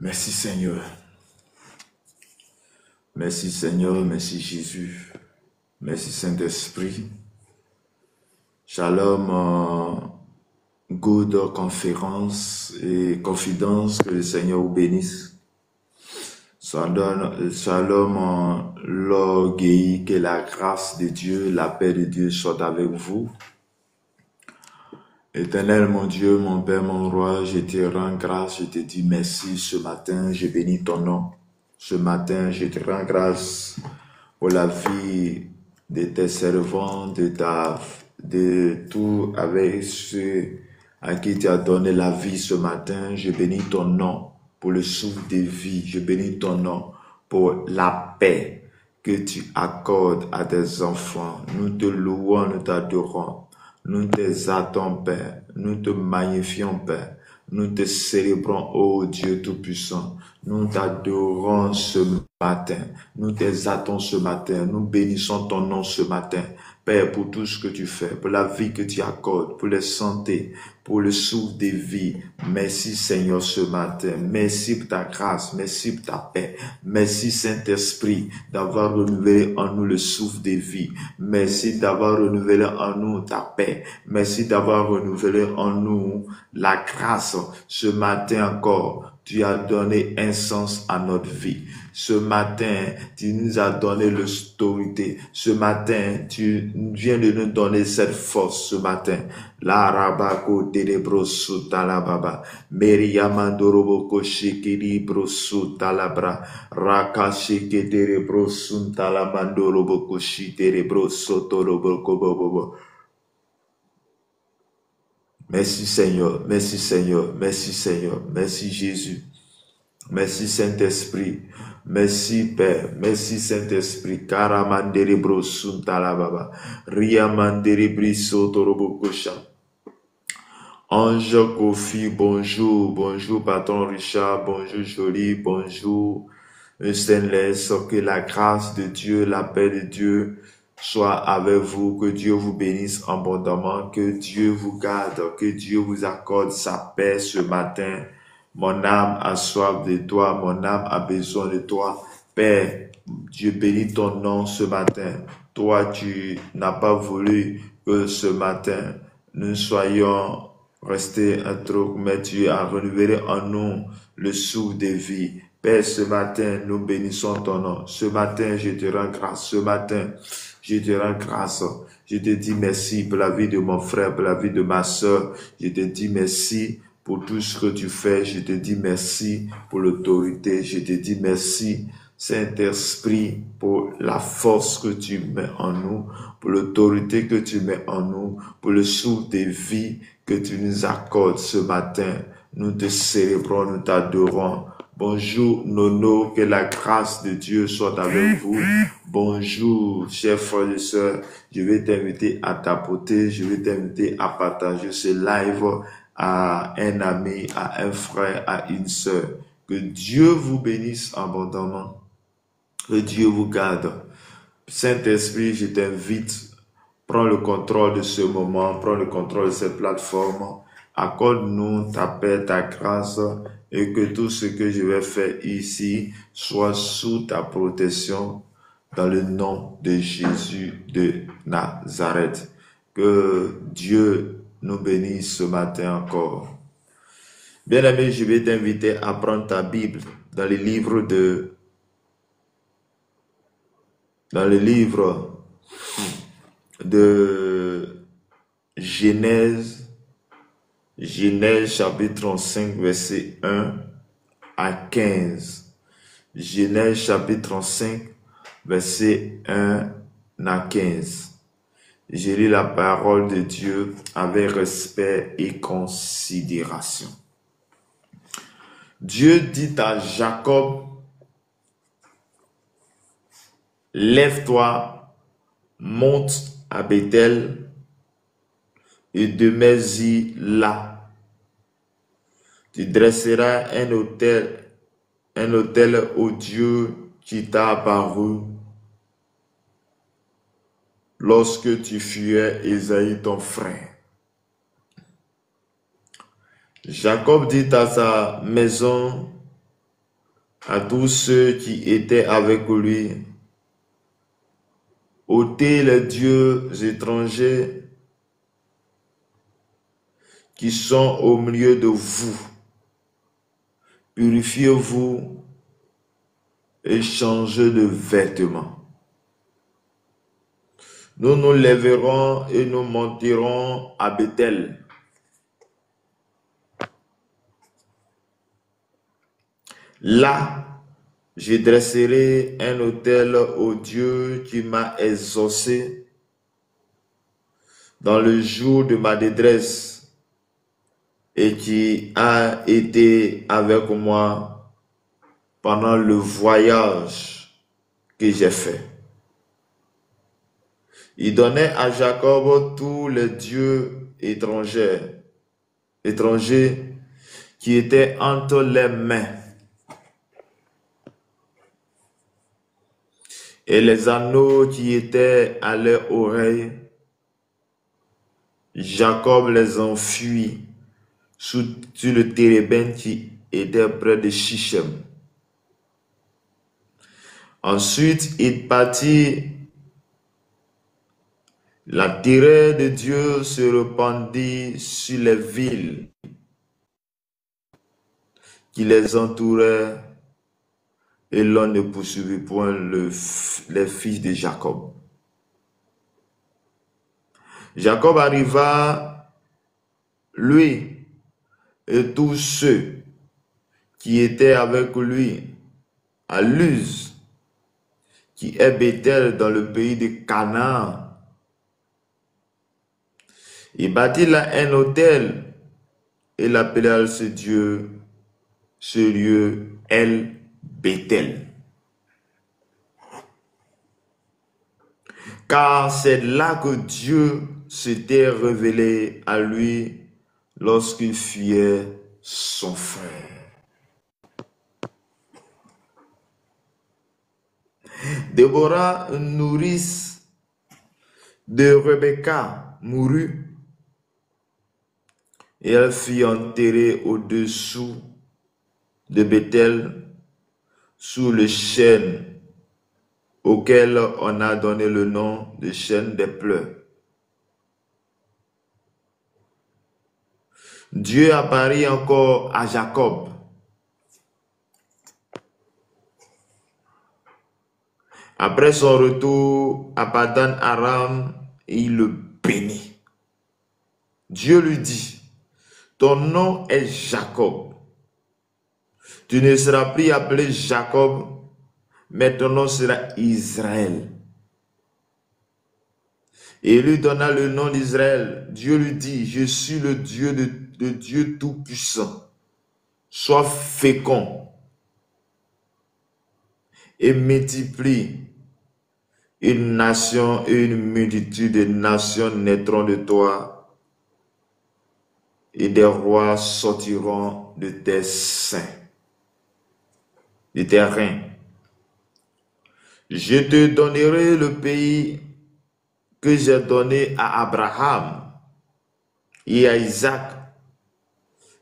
Merci Seigneur. Merci Seigneur, merci Jésus. Merci Saint-Esprit. Shalom, good conférence et confidence, que le Seigneur vous bénisse. Shalom, l'orgueil, que la grâce de Dieu, la paix de Dieu soit avec vous. Éternel, mon Dieu, mon Père, mon Roi, je te rends grâce, je te dis merci ce matin, je bénis ton nom. Ce matin, je te rends grâce pour la vie de tes servants, de tout avec ceux à qui tu as donné la vie ce matin. Je bénis ton nom pour le souffle de vie. Je bénis ton nom pour la paix que tu accordes à tes enfants. Nous te louons, nous t'adorons. Nous t'exaltons, Père. Nous te magnifions, Père. Nous te célébrons, ô Dieu Tout-Puissant. Nous t'adorons ce matin. Nous t'exaltons ce matin. Nous bénissons ton nom ce matin. Père, pour tout ce que tu fais, pour la vie que tu accordes, pour la santé, pour le souffle de vie. Merci Seigneur ce matin. Merci pour ta grâce. Merci pour ta paix. Merci Saint-Esprit d'avoir renouvelé en nous le souffle de vie. Merci d'avoir renouvelé en nous ta paix. Merci d'avoir renouvelé en nous la grâce. Ce matin encore, tu as donné un sens à notre vie. Ce matin, tu nous as donné l'autorité. Ce matin, tu viens de nous donner cette force ce matin. La rabako terebro sutalababa. Meriamandoroboko shikiri bro sutalabra. Raka shike terebro suntalamandoroboko shiterebro sotoroboko bobobo. Merci Seigneur, merci Seigneur, merci Seigneur, merci Jésus, merci Saint-Esprit, merci Père, merci Saint-Esprit, Karamandere bro suntalababa, Riamandere briso torobokosha. Ange Kofi, bonjour, bonjour Patron Richard, bonjour Jolie, bonjour Stainless, que la grâce de Dieu, la paix de Dieu soit avec vous, que Dieu vous bénisse abondamment, que Dieu vous garde, que Dieu vous accorde sa paix ce matin. Mon âme a soif de toi, mon âme a besoin de toi. Père, Dieu bénit ton nom ce matin. Toi, tu n'as pas voulu que ce matin, nous soyons restés un truc, mais tu as renouvelé en nous le souffle de vie. Père, ce matin, nous bénissons ton nom. Ce matin, je te rends grâce. Ce matin, je te rends grâce. Je te dis merci pour la vie de mon frère, pour la vie de ma soeur. Je te dis merci pour tout ce que tu fais. Je te dis merci pour l'autorité. Je te dis merci, Saint-Esprit, pour la force que tu mets en nous, pour l'autorité que tu mets en nous, pour le souffle de vie que tu nous accordes ce matin. Nous te célébrons, nous t'adorons. Bonjour Nono, que la grâce de Dieu soit avec vous. Bonjour chers frères et sœurs, je vais t'inviter à tapoter, je vais t'inviter à partager ce live à un ami, à un frère, à une sœur. Que Dieu vous bénisse abondamment, que Dieu vous garde. Saint-Esprit, je t'invite, prends le contrôle de ce moment, prends le contrôle de cette plateforme. Accorde-nous ta paix, ta grâce, et que tout ce que je vais faire ici soit sous ta protection dans le nom de Jésus de Nazareth. Que Dieu nous bénisse ce matin encore. Bien-aimé, je vais t'inviter à prendre ta Bible dans le livre de Genèse chapitre 35, verset 1 à 15. Genèse chapitre 35, verset 1 à 15. Je lis la parole de Dieu avec respect et considération. Dieu dit à Jacob, lève-toi, monte à Bethel et demeure-y là. Tu dresseras un autel au Dieu qui t'a apparu lorsque tu fuyais Ésaü ton frère. Jacob dit à sa maison, à tous ceux qui étaient avec lui, ôtez les dieux étrangers qui sont au milieu de vous. Purifiez-vous et changez de vêtements. Nous nous lèverons et nous monterons à Bethel. Là, je dresserai un autel au Dieu qui m'a exaucé dans le jour de ma détresse et qui a été avec moi pendant le voyage que j'ai fait. Il donnait à Jacob tous les dieux étrangers qui étaient entre les mains et les anneaux qui étaient à leurs oreilles. Jacob les enfuit sur le térébinthe qui était près de Shichem. Ensuite, il partit. La terreur de Dieu se répandit sur les villes qui les entouraient et l'on ne poursuivit point les fils de Jacob. Jacob arriva, lui et tous ceux qui étaient avec lui, à Luz, qui est Bethel dans le pays de Canaan. Il bâtit là un autel et l'appela ce lieu El Bethel. Car c'est là que Dieu s'était révélé à lui lorsqu'il fuyait son frère. Déborah, nourrice de Rebecca, mourut et elle fut enterrée au-dessous de Bethel sous le chêne auquel on a donné le nom de chêne des pleurs. Dieu apparut encore à Jacob. Après son retour à Padan Aram, il le bénit. Dieu lui dit, ton nom est Jacob. Tu ne seras plus appelé Jacob, mais ton nom sera Israël. Et il lui donna le nom d'Israël. Dieu lui dit, je suis le Dieu de Dieu Tout-Puissant. Sois fécond et multiplie. Une nation et une multitude de nations naîtront de toi, et des rois sortiront de tes seins, de tes reins. Je te donnerai le pays que j'ai donné à Abraham et à Isaac,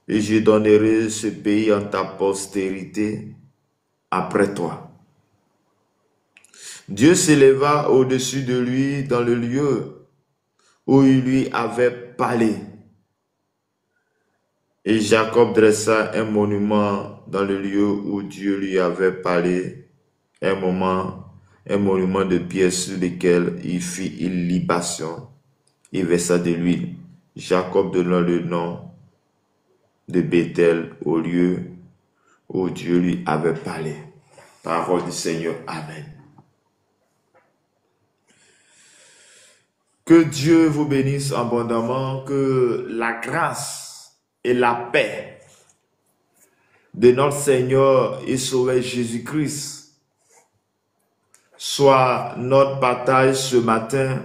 et je donnerai ce pays en ta postérité après toi. Dieu s'éleva au-dessus de lui dans le lieu où il lui avait parlé. Et Jacob dressa un monument dans le lieu où Dieu lui avait parlé, un monument de pierre sur lequel il fit une libation et versa de l'huile. Jacob donna le nom de Bethel au lieu où Dieu lui avait parlé. Parole du Seigneur. Amen. Que Dieu vous bénisse abondamment, que la grâce et la paix de notre Seigneur et Sauveur Jésus-Christ soit notre partage ce matin.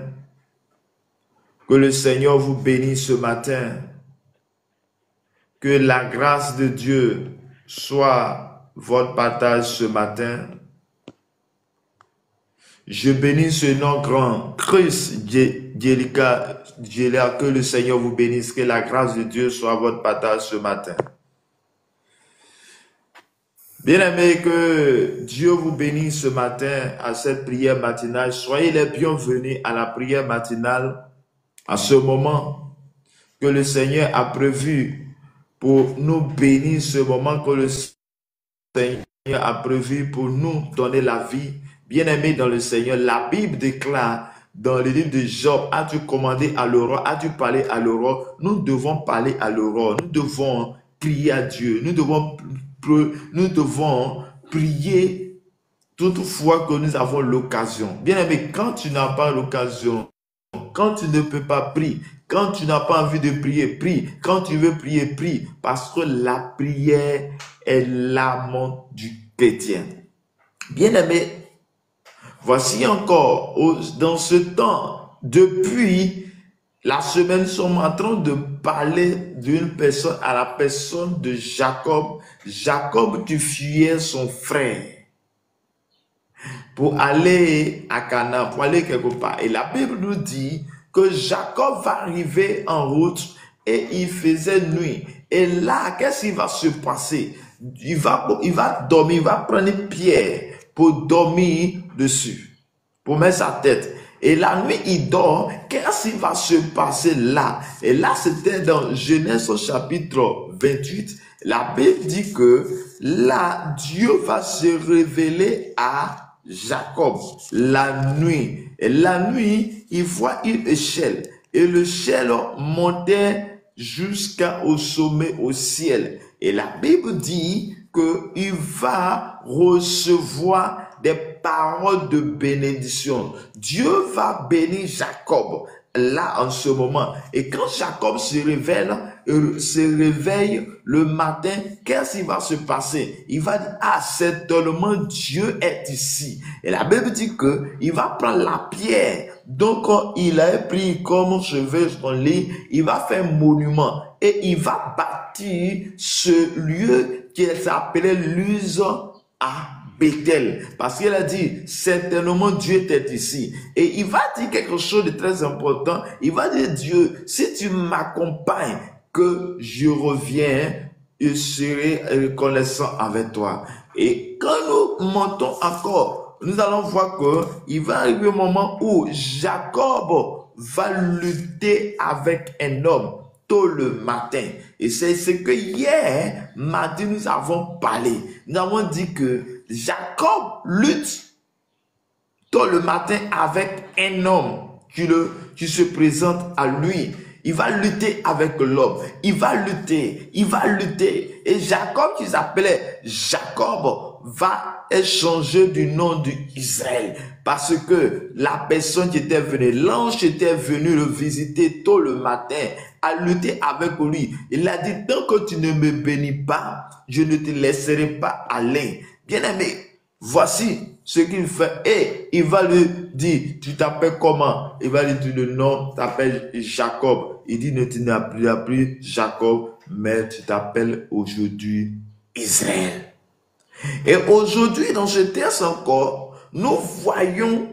Que le Seigneur vous bénisse ce matin. Que la grâce de Dieu soit votre partage ce matin. Je bénis ce nom grand. Christ, Jélica, que le Seigneur vous bénisse, que la grâce de Dieu soit votre partage ce matin. Bien-aimés, que Dieu vous bénisse ce matin à cette prière matinale. Soyez les bienvenus à la prière matinale, à ce moment que le Seigneur a prévu pour nous bénir, ce moment que le Seigneur a prévu pour nous donner la vie. Bien-aimés dans le Seigneur, la Bible déclare dans le livre de Job, as-tu commandé à l'aurore, as-tu parlé à l'aurore? Nous devons parler à l'aurore, nous devons crier à Dieu, nous devons prier toutefois que nous avons l'occasion. Bien-aimé, quand tu n'as pas l'occasion, quand tu ne peux pas prier, quand tu n'as pas envie de prier, prie. Quand tu veux prier, prie. Parce que la prière est l'âme du chrétien. Bien-aimé, voici encore, dans ce temps, depuis la semaine, nous sommes en train de parler d'une personne à la personne de Jacob. Jacob qui fuyait son frère pour aller à Canaan, pour aller quelque part. Et la Bible nous dit que Jacob va arriver en route et il faisait nuit. Et là, qu'est-ce qui va se passer? Il va dormir, il va prendre une pierre pour dormir dessus, pour mettre sa tête. Et la nuit, il dort. Qu'est-ce qui va se passer là? Et là, c'était dans Genèse au chapitre 28. La Bible dit que là, Dieu va se révéler à Jacob la nuit. Et la nuit, il voit une échelle. Et l'échelle montait jusqu'au sommet au ciel. Et la Bible dit qu'il va recevoir des paroles de bénédiction. Dieu va bénir Jacob là en ce moment. Et quand Jacob se réveille le matin, qu'est-ce qui va se passer? Il va dire, ah, certainement Dieu est ici. Et la Bible dit que il va prendre la pierre. Donc, il a pris comme chevet son lit, il va faire un monument et il va bâtir ce lieu qui s'appelait Luz à Bethel, parce qu'il a dit certainement Dieu est ici. Et il va dire quelque chose de très important. Il va dire, Dieu, si tu m'accompagnes, que je reviens, je serai reconnaissant avec toi. Et quand nous montons encore, nous allons voir que il va arriver un moment où Jacob va lutter avec un homme tôt le matin. Et c'est ce que hier mardi nous avons parlé. Nous avons dit que Jacob lutte tôt le matin avec un homme qui se présente à lui. Il va lutter avec l'homme. Il va lutter. Et Jacob, qui s'appelait Jacob, va échanger du nom d'Israël. Parce que la personne qui était venue, l'ange qui était venu le visiter tôt le matin, a lutté avec lui. Il a dit, tant que tu ne me bénis pas, je ne te laisserai pas aller. Bien-aimé, voici ce qu'il fait. Et il va lui dire, tu t'appelles comment? Il va lui dire le nom, tu t'appelles Jacob. Il dit, ne tu n'as plus Jacob, mais tu t'appelles aujourd'hui Israël. Et aujourd'hui, dans ce texte encore, nous voyons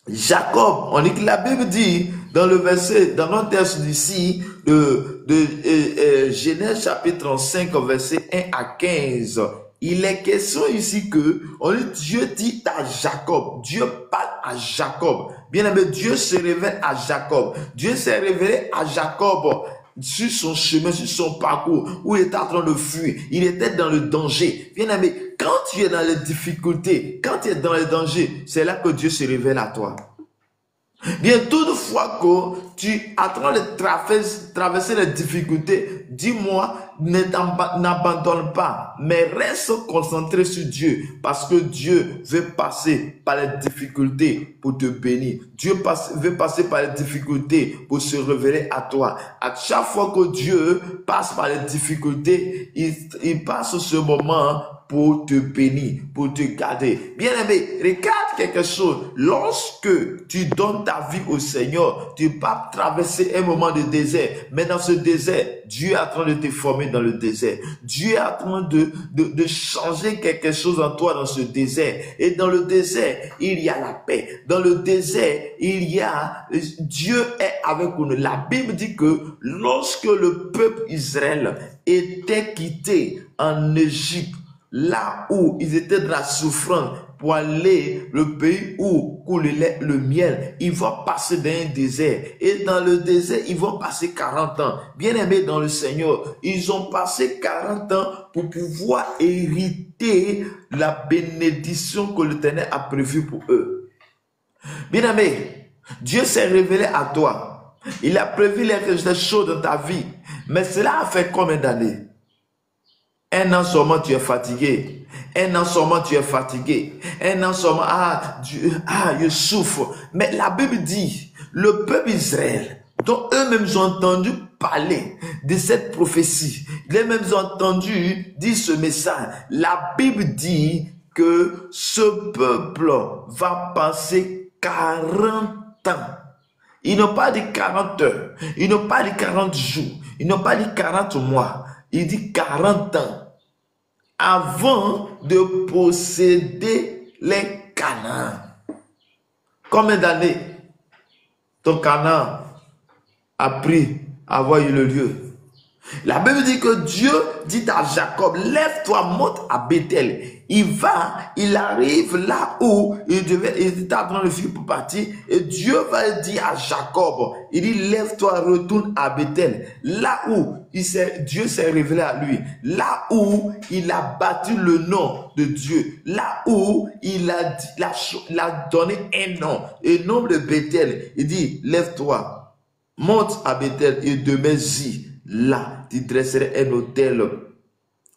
Jacob. On dit que la Bible dit, dans le verset, dans notre texte d'ici, de Genèse chapitre 5, verset 1 à 15, il est question ici que Dieu dit à Jacob, Dieu parle à Jacob. Bien aimé, Dieu se révèle à Jacob. Dieu s'est révélé à Jacob sur son chemin, sur son parcours, où il était en train de fuir. Il était dans le danger. Bien aimé, quand tu es dans les difficultés, quand tu es dans les dangers, c'est là que Dieu se révèle à toi. Bien, toutefois que tu es en train de traverser les difficultés, dis-moi, n'abandonne pas, mais reste concentré sur Dieu, parce que Dieu veut passer par les difficultés pour te bénir. Dieu veut passer par les difficultés pour se révéler à toi. À chaque fois que Dieu passe par les difficultés, il passe ce moment pour te bénir, pour te garder. Bien-aimé, regarde quelque chose. Lorsque tu donnes ta vie au Seigneur, tu vas traverser un moment de désert. Mais dans ce désert, Dieu est en train de te former dans le désert. Dieu est en train de changer quelque chose en toi dans ce désert. Et dans le désert, il y a la paix. Dans le désert, Dieu est avec nous. La Bible dit que lorsque le peuple Israël était quitté en Égypte, là où ils étaient dans la souffrance, pour aller le pays où coule le lait, le miel, ils vont passer dans un désert. Et dans le désert, ils vont passer 40 ans. Bien-aimés dans le Seigneur, ils ont passé 40 ans pour pouvoir hériter la bénédiction que l'Éternel a prévue pour eux. Bien-aimé, Dieu s'est révélé à toi. Il a prévu les choses dans ta vie. Mais cela a fait combien d'années? Un an seulement tu es fatigué. Un an seulement tu es fatigué. Un an seulement, je souffre. Mais la Bible dit, le peuple Israël, dont eux-mêmes ont entendu parler de cette prophétie, eux-mêmes ont entendu dire ce message. La Bible dit que ce peuple va passer 40 ans. Ils n'ont pas dit 40 heures, ils n'ont pas dit 40 jours, ils n'ont pas dit 40 mois, il dit 40 ans avant de posséder les Canaan. Combien d'années ton Canaan a pris à avoir eu le lieu? La Bible dit que Dieu dit à Jacob, lève-toi, monte à Bethel. Il arrive là où il était en train de fuir pour partir. Et Dieu va dire à Jacob, il dit, lève-toi, retourne à Bethel. Là où Dieu s'est révélé à lui. Là où il a battu le nom de Dieu. Là où il a donné un nom. Et nom de Bethel. Il dit, lève-toi, monte à Bethel et demeure-y. Là, tu dresserais un autel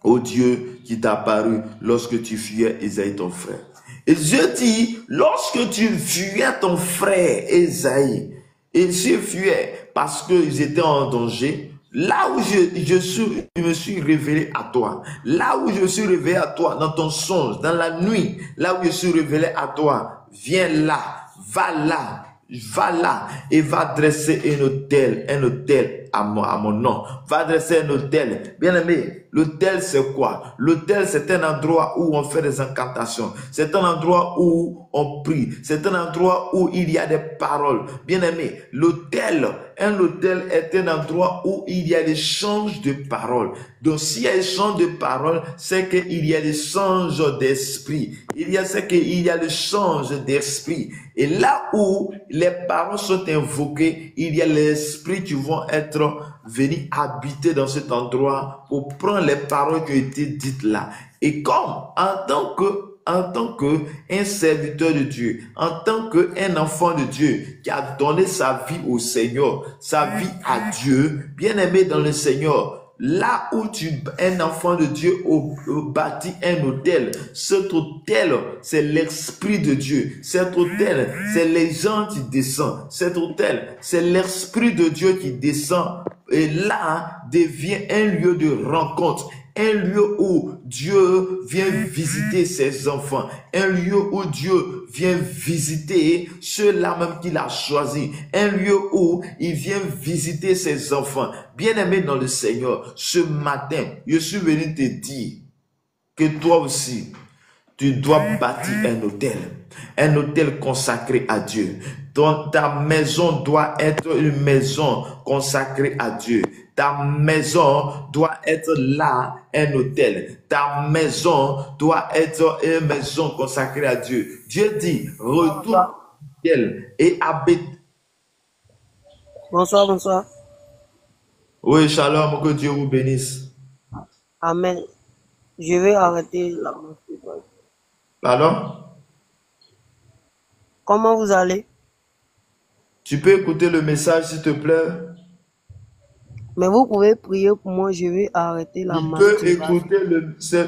au Dieu qui t'a apparu lorsque tu fuyais Ésaïe ton frère. Et Dieu dit, lorsque tu fuyais ton frère Ésaïe, et tu fuyais parce qu'ils étaient en danger, là où je me suis révélé à toi, là où je me suis révélé à toi, dans ton songe, dans la nuit, là où je suis révélé à toi, viens là, va là et va dresser un autel à mon nom. Va dresser un autel. Bien aimé, l'autel c'est quoi? L'autel c'est un endroit où on fait des incantations. C'est un endroit où on prie. C'est un endroit où il y a des paroles. Bien aimé, un autel est un endroit où il y a l'échange de paroles. Donc s'il y a l'échange de paroles, c'est qu'il y a l'échange d'esprit. C'est qu'il y a l'échange d'esprit. Et là où les paroles sont invoquées, il y a l'esprit qui vont être venus habiter dans cet endroit pour prendre les paroles qui ont été dites là. Et comme en tant qu'un serviteur de Dieu, en tant qu'un enfant de Dieu qui a donné sa vie au Seigneur, sa vie à Dieu, bien aimé dans le Seigneur, là où un enfant de Dieu bâtit un autel, cet autel, c'est l'Esprit de Dieu. Cet autel, c'est les gens qui descendent. Cet autel, c'est l'Esprit de Dieu qui descend. Et là, devient un lieu de rencontre. Un lieu où Dieu vient visiter ses enfants. Un lieu où Dieu vient visiter ceux-là même qu'il a choisis. Un lieu où il vient visiter ses enfants. Bien-aimé dans le Seigneur, ce matin, je suis venu te dire que toi aussi, tu dois bâtir un autel consacré à Dieu. Ta maison doit être une maison consacrée à Dieu. Ta maison doit être là un autel. Ta maison doit être une maison consacrée à Dieu. Dieu dit, retourne et habite. Bonsoir, bonsoir. Oui, shalom, que Dieu vous bénisse. Amen. Je vais arrêter la masturbation. Pardon? Comment vous allez? Tu peux écouter le message, s'il te plaît? Mais vous pouvez prier pour moi, je vais arrêter la masturbation.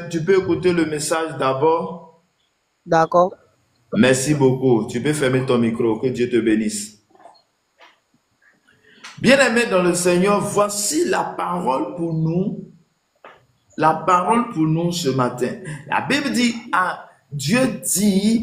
Tu peux écouter le message d'abord? D'accord. Merci beaucoup. Tu peux fermer ton micro. Que Dieu te bénisse. Bien-aimés dans le Seigneur, voici la parole pour nous la parole pour nous ce matin. La Bible dit, Dieu dit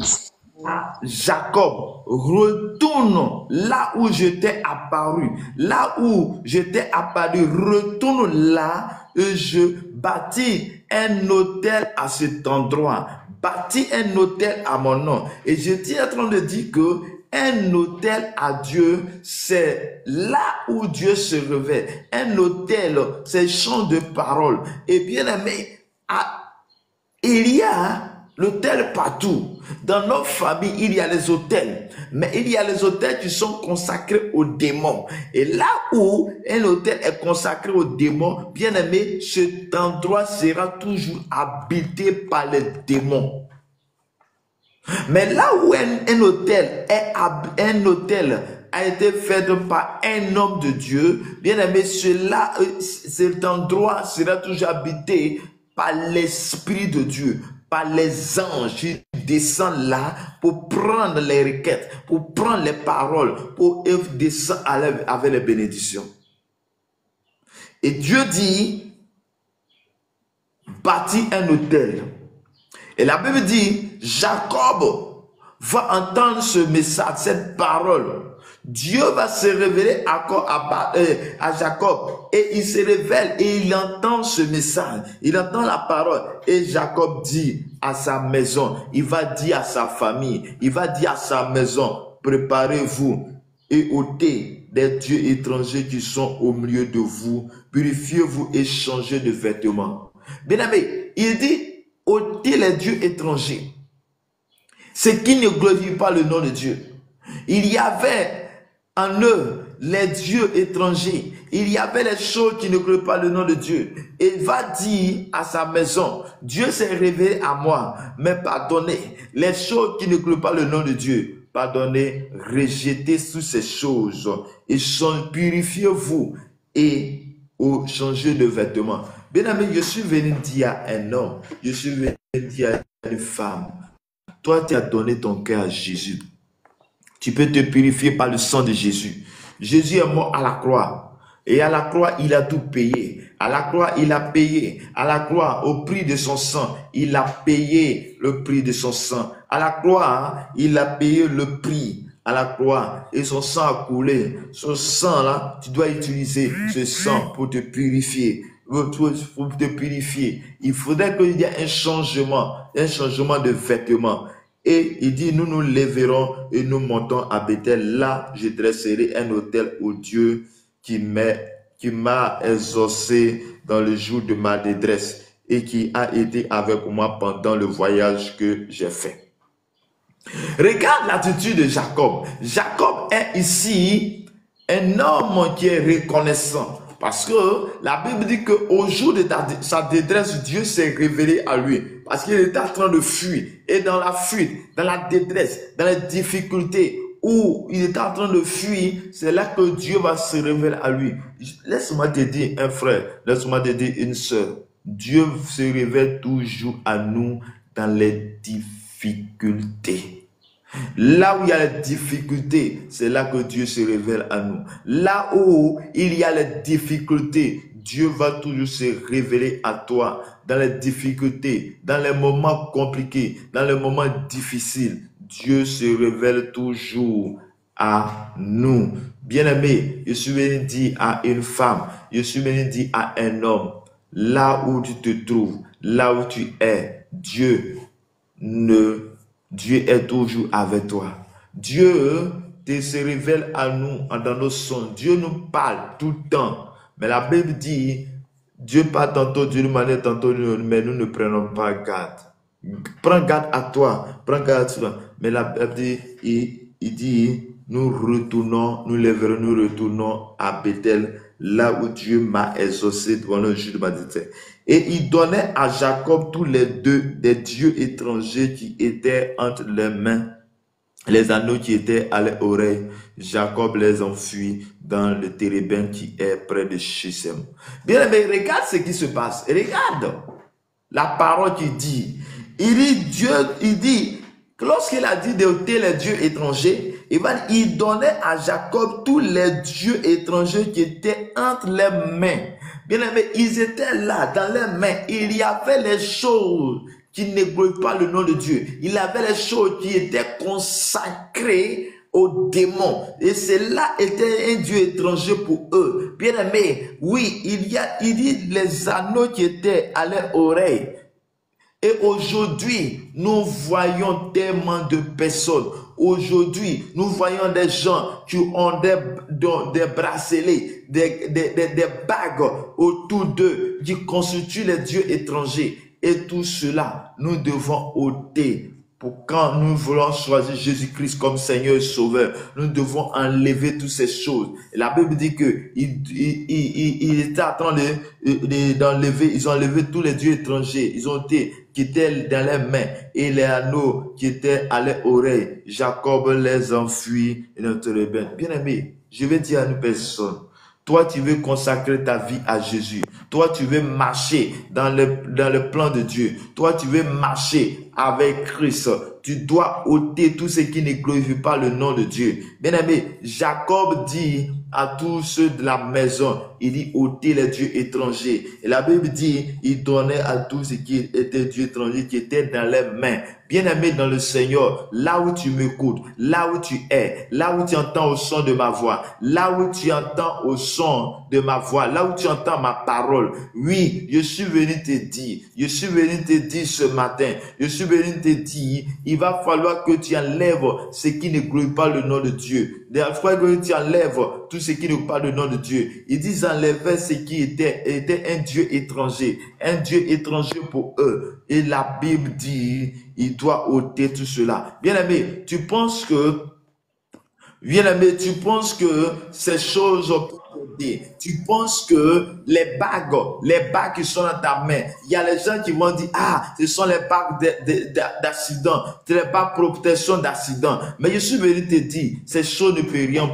à Jacob, retourne là où je t'ai apparu. Là où je t'ai apparu, retourne là et je bâtis un autel à cet endroit. Bâtis un autel à mon nom. Et j'étais en train de dire que un autel à Dieu, c'est là où Dieu se révèle. Un autel, c'est champ de parole. Et bien aimé, il y a l'autel partout. Dans nos familles, il y a les autels. Mais il y a les autels qui sont consacrés aux démons. Et là où un autel est consacré aux démons, bien aimé, cet endroit sera toujours habité par les démons. Mais là où un hôtel a été fait par un homme de Dieu, bien aimé, cet endroit sera toujours habité par l'Esprit de Dieu, par les anges qui descendent là pour prendre les requêtes, pour prendre les paroles, pour descendre avec les bénédictions. Et Dieu dit, bâtis un autel. Et la Bible dit, Jacob va entendre ce message, cette parole. Dieu va se révéler à Jacob. Et il se révèle et il entend ce message. Il entend la parole. Et Jacob dit à sa maison, il va dire à sa famille, il va dire à sa maison, préparez-vous et ôtez des dieux étrangers qui sont au milieu de vous. Purifiez-vous et changez de vêtements. Bien aimé, il dit, ôtez les dieux étrangers, ce qui ne glorifie pas le nom de Dieu. Il y avait en eux les dieux étrangers. Il y avait les choses qui ne glorifient pas le nom de Dieu. Et il va dire à sa maison, Dieu s'est révélé à moi, mais pardonnez les choses qui ne glorifient pas le nom de Dieu. Pardonnez, rejetez toutes ces choses et purifiez-vous et changez de vêtements. Bien aimé, je suis venu dire à un homme, je suis venu dire à une femme, toi tu as donné ton cœur à Jésus. Tu peux te purifier par le sang de Jésus. Jésus est mort à la croix. Et à la croix, il a tout payé. À la croix, il a payé. À la croix, au prix de son sang, il a payé le prix de son sang. À la croix, il a payé le prix. À la croix, et son sang a coulé. Ce sang-là, tu dois utiliser ce sang pour te purifier. Pour te purifier. Il faudrait qu'il y ait un changement de vêtements. Et il dit, nous nous lèverons et nous montons à Bethel. Là, je dresserai un autel au Dieu qui m'a exaucé dans le jour de ma détresse et qui a été avec moi pendant le voyage que j'ai fait. Regarde l'attitude de Jacob. Jacob est ici un homme qui est reconnaissant. Parce que la Bible dit qu'au jour de sa détresse, Dieu s'est révélé à lui. Parce qu'il était en train de fuir. Et dans la fuite, dans la détresse, dans les difficultés, où il était en train de fuir, c'est là que Dieu va se révéler à lui. Laisse-moi te dire, un frère, laisse-moi te dire, une sœur. Dieu se révèle toujours à nous dans les difficultés. Là où il y a les difficultés, c'est là que Dieu se révèle à nous. Là où il y a les difficultés, Dieu va toujours se révéler à toi. Dans les difficultés, dans les moments compliqués, dans les moments difficiles, Dieu se révèle toujours à nous. Bien-aimé, je suis venu dire à une femme, je suis venu dire à un homme, là où tu te trouves, là où tu es, Dieu est toujours avec toi. Dieu se révèle à nous dans nos sons. Dieu nous parle tout le temps. Mais la Bible dit, Dieu parle tantôt d'une manière, tantôt d'une autre, mais nous ne prenons pas garde. Prends garde à toi. Prends garde à toi. Mais la Bible dit, il dit, nous lèverons, nous retournons à Bethel, là où Dieu m'a exaucé devant le jour de ma détresse. Et il donnait à Jacob tous les deux des dieux étrangers qui étaient entre les mains, les anneaux qui étaient à l'oreille. Jacob les enfuit dans le térébin qui est près de Shechem. Bien, mais regarde ce qui se passe. Regarde la parole qui dit. Il dit, lorsqu'il a dit d'ôter les dieux étrangers, il donnait à Jacob tous les dieux étrangers qui étaient entre les mains. Bien-aimés, ils étaient là, dans leurs mains. Il y avait les choses qui ne glorifient pas le nom de Dieu. Il y avait les choses qui étaient consacrées aux démons. Et cela était un Dieu étranger pour eux. Bien-aimés, oui, il dit les anneaux qui étaient à leur oreille. Et aujourd'hui, nous voyons tellement de personnes. Aujourd'hui, nous voyons des gens qui ont des bracelets, des bagues autour d'eux qui constituent les dieux étrangers. Et tout cela, nous devons ôter. Pour quand nous voulons choisir Jésus-Christ comme Seigneur et Sauveur, nous devons enlever toutes ces choses. Et la Bible dit que il était en train d'enlever, ils ont enlevé tous les dieux étrangers. Ils ont été qui étaient dans les mains et les anneaux qui étaient à leurs oreilles. Jacob les enfuit et notre rebelle. Bien-aimé, je vais dire à une personne, toi, tu veux consacrer ta vie à Jésus. Toi, tu veux marcher dans le plan de Dieu. Toi, tu veux marcher avec Christ. Tu dois ôter tout ce qui ne glorifie pas le nom de Dieu. Bien-aimé, Jacob dit à tous ceux de la maison, il dit ôter les dieux étrangers. Et la Bible dit, il donnait à tous ceux qui étaient dieux étrangers, qui étaient dans les mains. Bien-aimé dans le Seigneur, là où tu m'écoutes, là où tu es, là où tu entends au son de ma voix, là où tu entends au son de ma voix, là où tu entends ma parole, oui, je suis venu te dire, ce matin, je suis venu te dire, il va falloir que tu enlèves ce qui ne glorifie pas le nom de Dieu. Il va falloir que tu enlèves tout ce qui ne glorifie pas le nom de Dieu. Ils disent enlever ce qui était un Dieu étranger pour eux. Et la Bible dit, il doit ôter tout cela. Bien-aimé, tu penses que ces choses tu penses que les bagues qui sont dans ta main, il y a les gens qui vont dire, ce sont les bagues d'accident, c'est les bagues protection d'accident. Mais je suis venu te dire, ces choses ne peuvent rien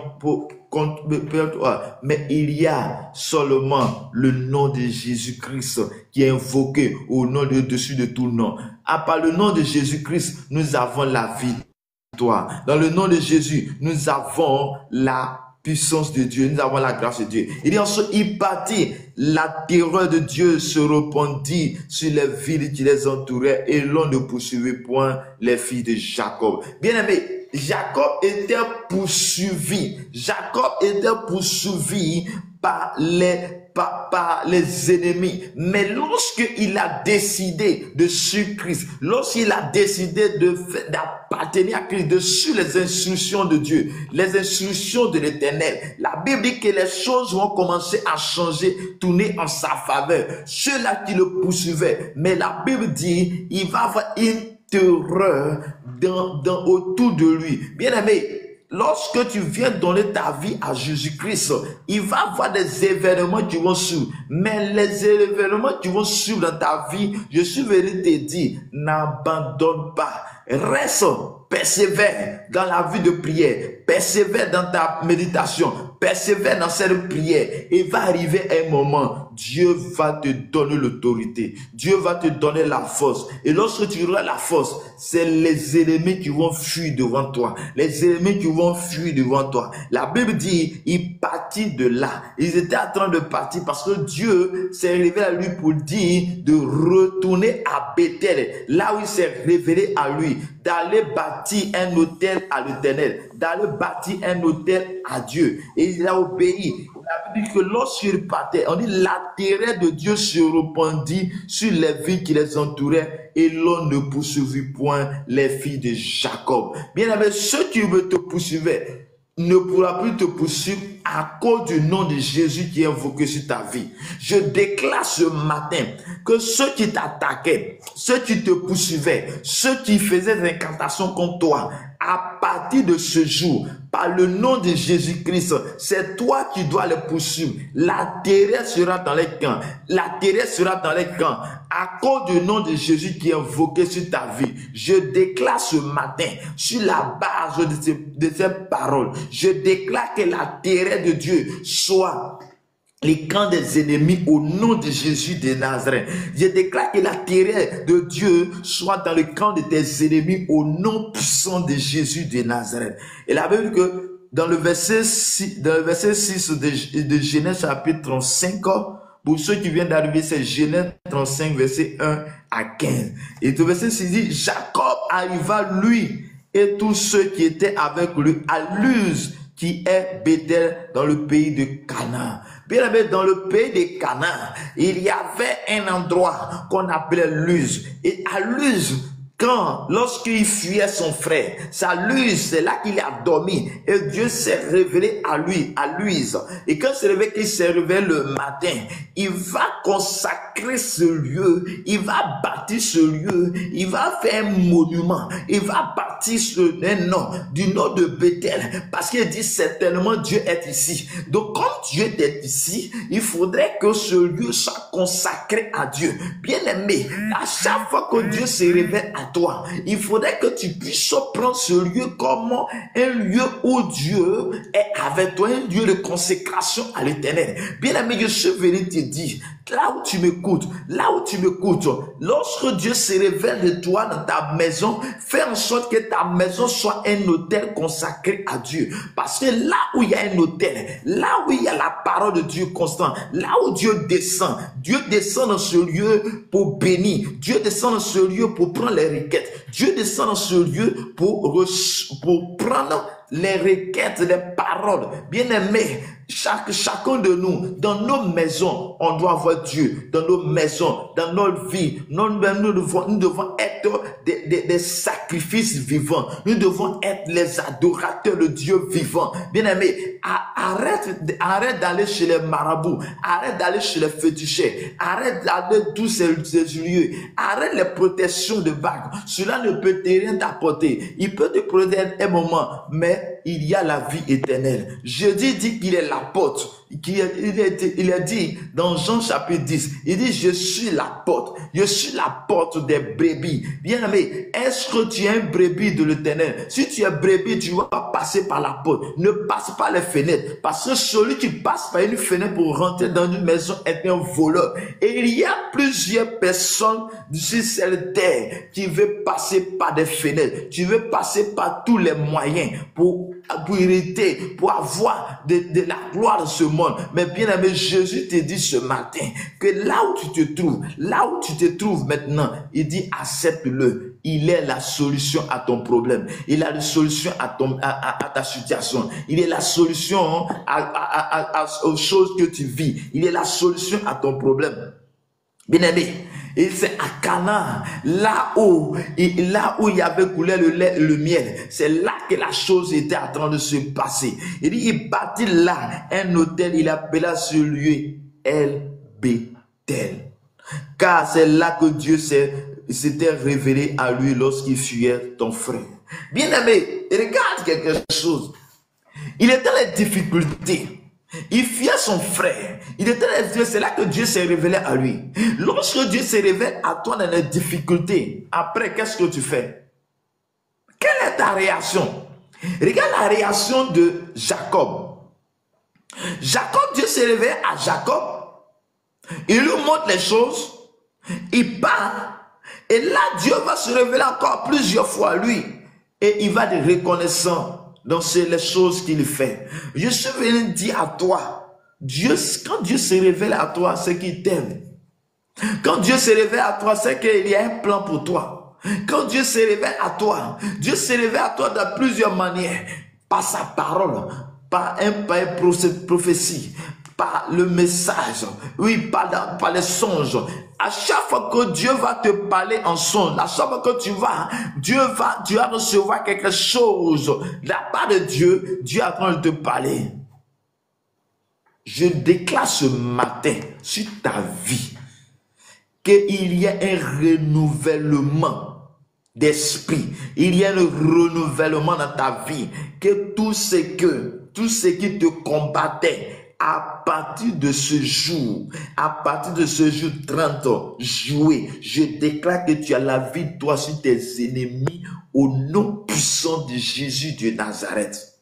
contre toi. Mais il y a seulement le nom de Jésus-Christ qui est invoqué au nom de dessus de tout nom. À part le nom de Jésus-Christ, nous avons la vie. Dans le nom de Jésus, nous avons la puissance de Dieu, nous avons la grâce de Dieu. Il dit ensuite, il partit, la terreur de Dieu se répandit sur les villes qui les entouraient et l'on ne poursuivait point les filles de Jacob. Bien-aimé, Jacob était poursuivi par les ennemis. Mais lorsqu'il a décidé de suivre Christ, lorsqu'il a décidé d'appartenir à Christ, de suivre les instructions de Dieu, les instructions de l'Éternel, la Bible dit que les choses vont commencer à changer, tourner en sa faveur. Ceux-là qui le poursuivaient, mais la Bible dit, il va avoir une terreur autour de lui. Bien-aimé, lorsque tu viens donner ta vie à Jésus-Christ, il va y avoir des événements qui vont suivre. Mais les événements qui vont suivre dans ta vie, je suis venu te dire, n'abandonne pas. Reste, persévère dans la vie de prière, persévère dans ta méditation, persévère dans cette prière. Et va arriver un moment, Dieu va te donner l'autorité, Dieu va te donner la force. Et lorsque tu auras la force, c'est les ennemis qui vont fuir devant toi, les ennemis qui vont fuir devant toi. La Bible dit, il partit de là, ils étaient en train de partir parce que Dieu s'est révélé à lui pour dire de retourner à Bethel, là où il s'est révélé à lui, d'aller bâtir un autel à l'Éternel, d'aller bâtir un autel à Dieu. Et il a obéi. On a dit que lorsqu'il partait, on dit la terreur de Dieu se répandit sur les villes qui les entouraient et l'on ne poursuivit point les filles de Jacob. Bien aimé, ceux qui veulent te poursuivre ne pourra plus te poursuivre à cause du nom de Jésus qui est invoqué sur ta vie. Je déclare ce matin que ceux qui t'attaquaient, ceux qui te poursuivaient, ceux qui faisaient des incantations contre toi, à partir de ce jour, par le nom de Jésus-Christ, c'est toi qui dois les poursuivre. La terreur sera dans les camps. La terreur sera dans les camps. À cause du nom de Jésus qui est invoqué sur ta vie, je déclare ce matin, sur la base de ces paroles, je déclare que la terreur de Dieu soit les camps des ennemis au nom de Jésus de Nazareth. Je déclare que la terreur de Dieu soit dans le camp de tes ennemis au nom puissant de Jésus de Nazareth. Et la Bible dit que dans le verset 6 de Genèse chapitre 35, pour ceux qui viennent d'arriver, c'est Genèse 35, verset 1 à 15. Et le verset 6 dit, Jacob arriva, lui, et tous ceux qui étaient avec lui, à Luz, qui est Bethel, dans le pays de Canaan. Bien aimé, dans le pays de Canaan, il y avait un endroit qu'on appelait Luz. Et à Luz, lorsqu'il fuyait son frère, sa Luz, c'est là qu'il a dormi. Et Dieu s'est révélé à lui, à Luz. Et quand c'est révélé qu'il s'est révélé le matin, il va consacrer ce lieu, il va bâtir ce lieu, il va faire un monument, il va bâtir un nom, du nom de Bethel, parce qu'il dit certainement Dieu est ici. Donc comme Dieu est ici, il faudrait que ce lieu soit consacré à Dieu. Bien aimé, à chaque fois que Dieu se révèle à toi, il faudrait que tu puisses prendre ce lieu comme un lieu où Dieu est avec toi, un lieu de consécration à l'Éternel. Bien aimé, je suis venu te dire, là où tu m'écoutes, lorsque Dieu se révèle de toi dans ta maison, fais en sorte que ta maison soit un autel consacré à Dieu. Parce que là où il y a un autel, là où il y a la parole de Dieu constant, là où Dieu descend dans ce lieu pour bénir, Dieu descend dans ce lieu pour prendre les requêtes, Dieu descend dans ce lieu pour prendre les requêtes, les paroles. Bien-aimés, chacun de nous, dans nos maisons, on doit avoir Dieu. Dans nos maisons, dans notre vie, nous devons être des sacrifices vivants. Nous devons être les adorateurs de Dieu vivant. Bien-aimés, arrête d'aller chez les marabouts, arrête d'aller chez les féticheurs, arrête d'aller tous ces lieux, arrête les protections de bagues. Cela ne peut te rien t'apporter. Il peut te protéger un moment, mais il y a la vie éternelle. Jésus dit qu'il est la porte. Il a dit dans Jean chapitre 10, il dit je suis la porte des brebis. Bien aimé, est-ce que tu es un brebis de l'Éternel? Si tu es brebis, tu vas passer par la porte. Ne passe pas les fenêtres, parce que celui qui passe par une fenêtre pour rentrer dans une maison est un voleur. Et il y a plusieurs personnes sur cette terre qui veulent passer par des fenêtres. Tu veux passer par tous les moyens pour hériter, pour avoir de la gloire de ce monde. Mais bien aimé, Jésus te dit ce matin que là où tu te trouves maintenant, il dit accepte-le. Il est la solution à ton problème. Il a la solution à ta situation. Il est la solution aux choses que tu vis. Il est la solution à ton problème. Bien aimé, et c'est à Canaan, là où il y avait coulé le lait et le miel. C'est là que la chose était en train de se passer. Il dit, il bâtit là un hôtel, il appela ce lieu El Bethel. Car c'est là que Dieu s'était révélé à lui lorsqu'il fuyait ton frère. Bien aimé, regarde quelque chose. Il était dans les difficultés. Il fuyait son frère. C'est là que Dieu s'est révélé à lui. Lorsque Dieu se révèle à toi dans les difficultés, après, qu'est-ce que tu fais? Quelle est ta réaction? Regarde la réaction de Jacob. Dieu se révèle à Jacob. Il lui montre les choses. Il part. Et là, Dieu va se révéler encore plusieurs fois à lui. Et il va être reconnaissant dans les choses qu'il fait. Je suis venu dire à toi, quand Dieu se révèle à toi, c'est qu'il t'aime. Quand Dieu se révèle à toi, c'est qu'il y a un plan pour toi. Quand Dieu se révèle à toi dans plusieurs manières. Par sa parole, par une prophétie, par le message, oui, par les songes. À chaque fois que Dieu va te parler en songe, à chaque fois que tu vas recevoir quelque chose de la part de Dieu, Dieu est en train de te parler. Je déclare ce matin sur ta vie qu'il y a un renouvellement d'esprit, il y a un renouvellement dans ta vie, que tout ce qui te combattait, à partir de ce jour 30 juillet, je déclare que tu as la victoire sur tes ennemis au nom puissant de Jésus de Nazareth.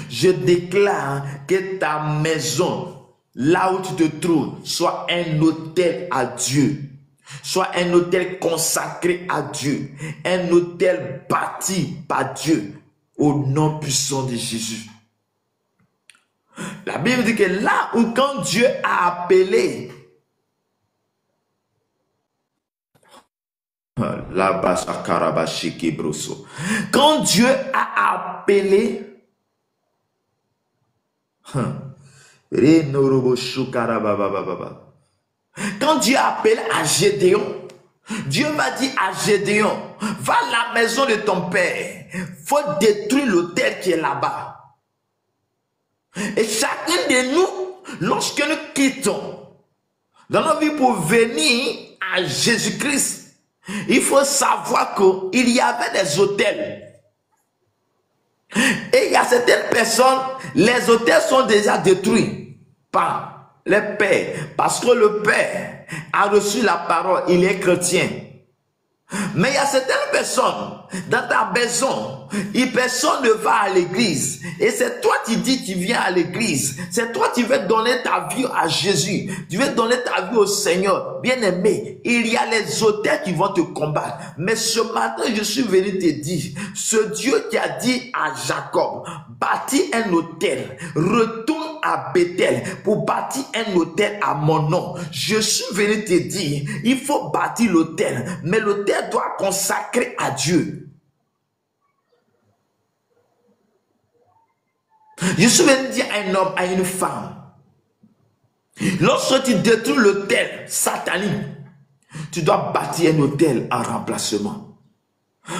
Je déclare que ta maison, là où tu te trouves, soit un autel à Dieu. Soit un autel consacré à Dieu. Un autel bâti par Dieu. Au nom puissant de Jésus. La Bible dit que là où quand Dieu a appelé, quand Dieu a appelé, quand Dieu a appelé à Gédéon, Dieu m'a dit à Gédéon, va à la maison de ton père, faut détruire l'autel qui est là-bas. Et chacun de nous, lorsque nous quittons dans nos vies pour venir à Jésus-Christ, il faut savoir qu'il y avait des autels. Et il y a certaines personnes, les autels sont déjà détruits par les pères. Parce que le père a reçu la parole, il est chrétien. Mais il y a certaines personnes, dans ta maison, personne ne va à l'église. Et c'est toi qui dis que tu viens à l'église. C'est toi qui veux donner ta vie à Jésus. Tu veux donner ta vie au Seigneur. Bien aimé, il y a les autels qui vont te combattre. Mais ce matin, je suis venu te dire, ce Dieu qui a dit à Jacob, bâtis un autel, retourne à Bethel pour bâtir un autel à mon nom. Je suis venu te dire, il faut bâtir l'autel, mais l'autel doit consacrer à Dieu. Je suis venu dire à un homme, à une femme, lorsque tu détruis l'autel satanique, tu dois bâtir un autel en remplacement.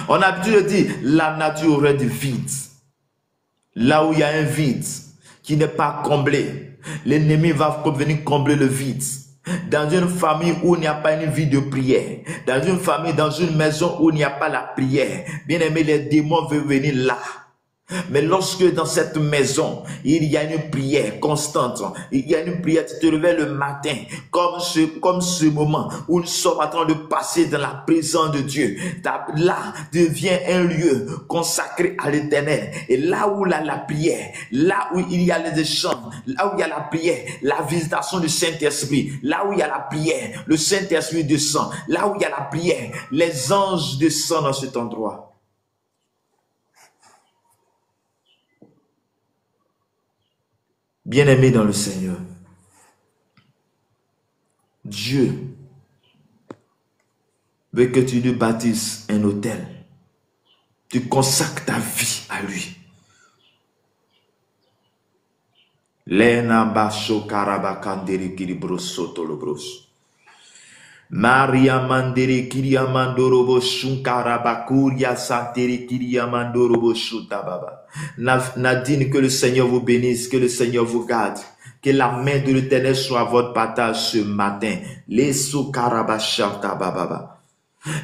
On a l'habitude de dire, la nature aurait du vide. Là où il y a un vide qui n'est pas comblé, l'ennemi va venir combler le vide. Dans une famille où il n'y a pas une vie de prière, dans une famille, dans une maison où il n'y a pas la prière, bien aimé, les démons veulent venir là. Mais lorsque dans cette maison, il y a une prière constante, il y a une prière, tu te réveilles le matin, comme ce moment où nous sommes en train de passer dans la présence de Dieu, là devient un lieu consacré à l'Éternel. Et là où il y a la prière, là où il y a les échanges, là où il y a la prière, la visitation du Saint-Esprit, là où il y a la prière, le Saint-Esprit descend, là où il y a la prière, les anges descendent dans cet endroit. Bien-aimé dans le Seigneur, Dieu veut que tu lui bâtisses un autel. Tu consacres ta vie à lui. Lena basho karabakandere kiribroso tolobros. Maria mandere kiriamandorobo shunkarabakuria santere kiriamandorobo shutababa. Nadine, que le Seigneur vous bénisse, que le Seigneur vous garde, que la main de l'Éternel soit à votre partage ce matin. Les soukarabashantababa.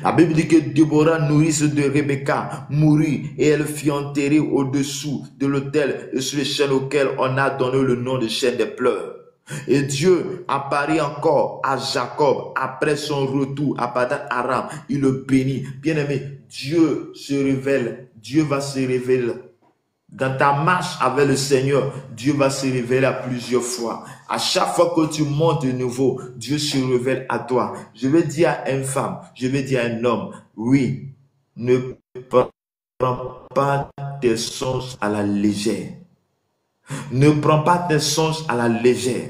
La Bible dit que Déborah, nourrice de Rebecca, mourut et elle fut enterrée au-dessous de l'autel et sur les chaînes auquel on a donné le nom de chaîne des pleurs. Et Dieu apparaît encore à Jacob après son retour à Padan Aram. Il le bénit. Bien-aimé, Dieu se révèle. Dieu va se révéler. Dans ta marche avec le Seigneur, Dieu va se révéler à plusieurs fois. À chaque fois que tu montes de nouveau, Dieu se révèle à toi. Je vais dire à une femme, je vais dire à un homme, oui, ne prends pas tes songes à la légère. Ne prends pas tes songes à la légère.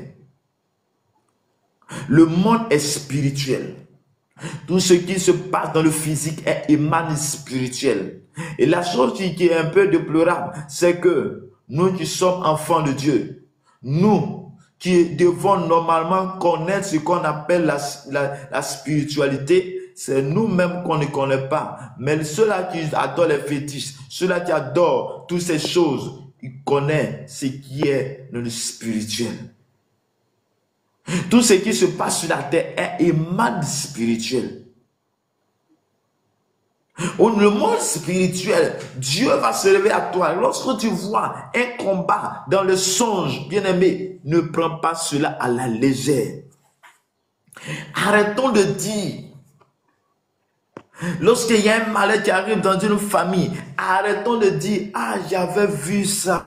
Le monde est spirituel. Tout ce qui se passe dans le physique est émane spirituel. Et la chose qui est un peu déplorable, c'est que nous qui sommes enfants de Dieu, nous qui devons normalement connaître ce qu'on appelle la spiritualité, c'est nous-mêmes qu'on ne connaît pas. Mais ceux-là qui adorent les fétiches, ceux-là qui adorent toutes ces choses, ils connaissent ce qui est le spirituel. Tout ce qui se passe sur la terre est émane spirituel. Au monde spirituel, Dieu va se lever à toi. Lorsque tu vois un combat dans le songe, bien-aimé, ne prends pas cela à la légère. Arrêtons de dire, lorsqu'il y a un malheur qui arrive dans une famille, arrêtons de dire, ah, j'avais vu ça.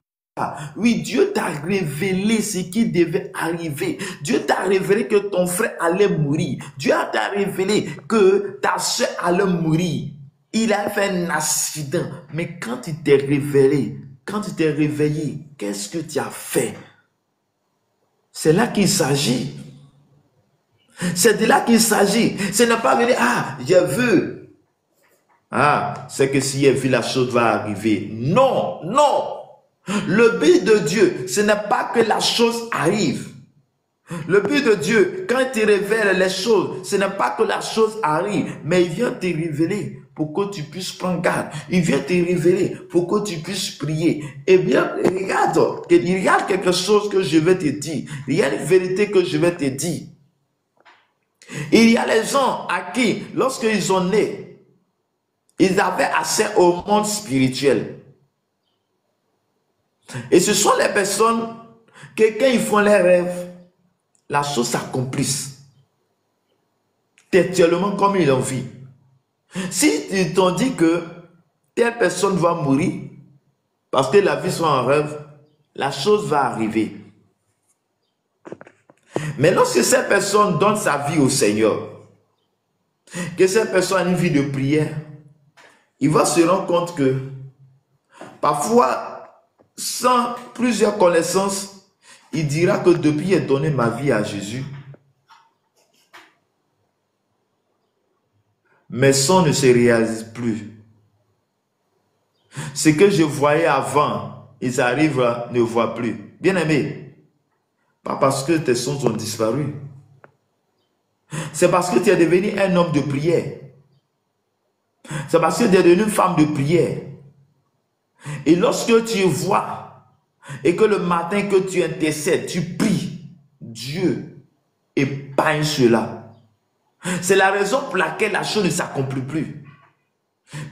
Oui, Dieu t'a révélé ce qui devait arriver. Dieu t'a révélé que ton frère allait mourir. Dieu t'a révélé que ta soeur allait mourir. Il a fait un accident. Mais quand il t'est révélé, quand tu t'es réveillé, qu'est-ce que tu as fait? C'est là qu'il s'agit. C'est de là qu'il s'agit. Ce n'est pas venir, ah, j'ai vu. Ah, c'est que si j'ai vu, la chose va arriver. Non, non. Le but de Dieu, ce n'est pas que la chose arrive. Le but de Dieu, quand il te révèle les choses, ce n'est pas que la chose arrive, mais il vient te révéler pour que tu puisses prendre garde. Il vient te révéler pour que tu puisses prier. Eh bien, regarde quelque chose que je vais te dire. Il y a une vérité que je vais te dire. Il y a les gens à qui, lorsqu'ils sont nés, ils avaient accès au monde spirituel. Et ce sont les personnes que quand ils font les rêves, la chose s'accomplisse. Textuellement comme ils l'ont vu. Si ils t'ont dit que telle personne va mourir, parce que la vie soit en rêve, la chose va arriver. Mais lorsque cette personne donne sa vie au Seigneur, que cette personne a une vie de prière, il va se rendre compte que parfois, sans plusieurs connaissances, il dira que depuis j'ai donné ma vie à Jésus, mes sons ne se réalisent plus. Ce que je voyais avant, ils arrivent à ne voir plus. Bien aimé, pas parce que tes sons ont disparu. C'est parce que tu es devenu un homme de prière. C'est parce que tu es devenu une femme de prière. Et lorsque tu vois, et que le matin que tu intercèdes, tu pries, Dieu épargne cela. C'est la raison pour laquelle la chose ne s'accomplit plus.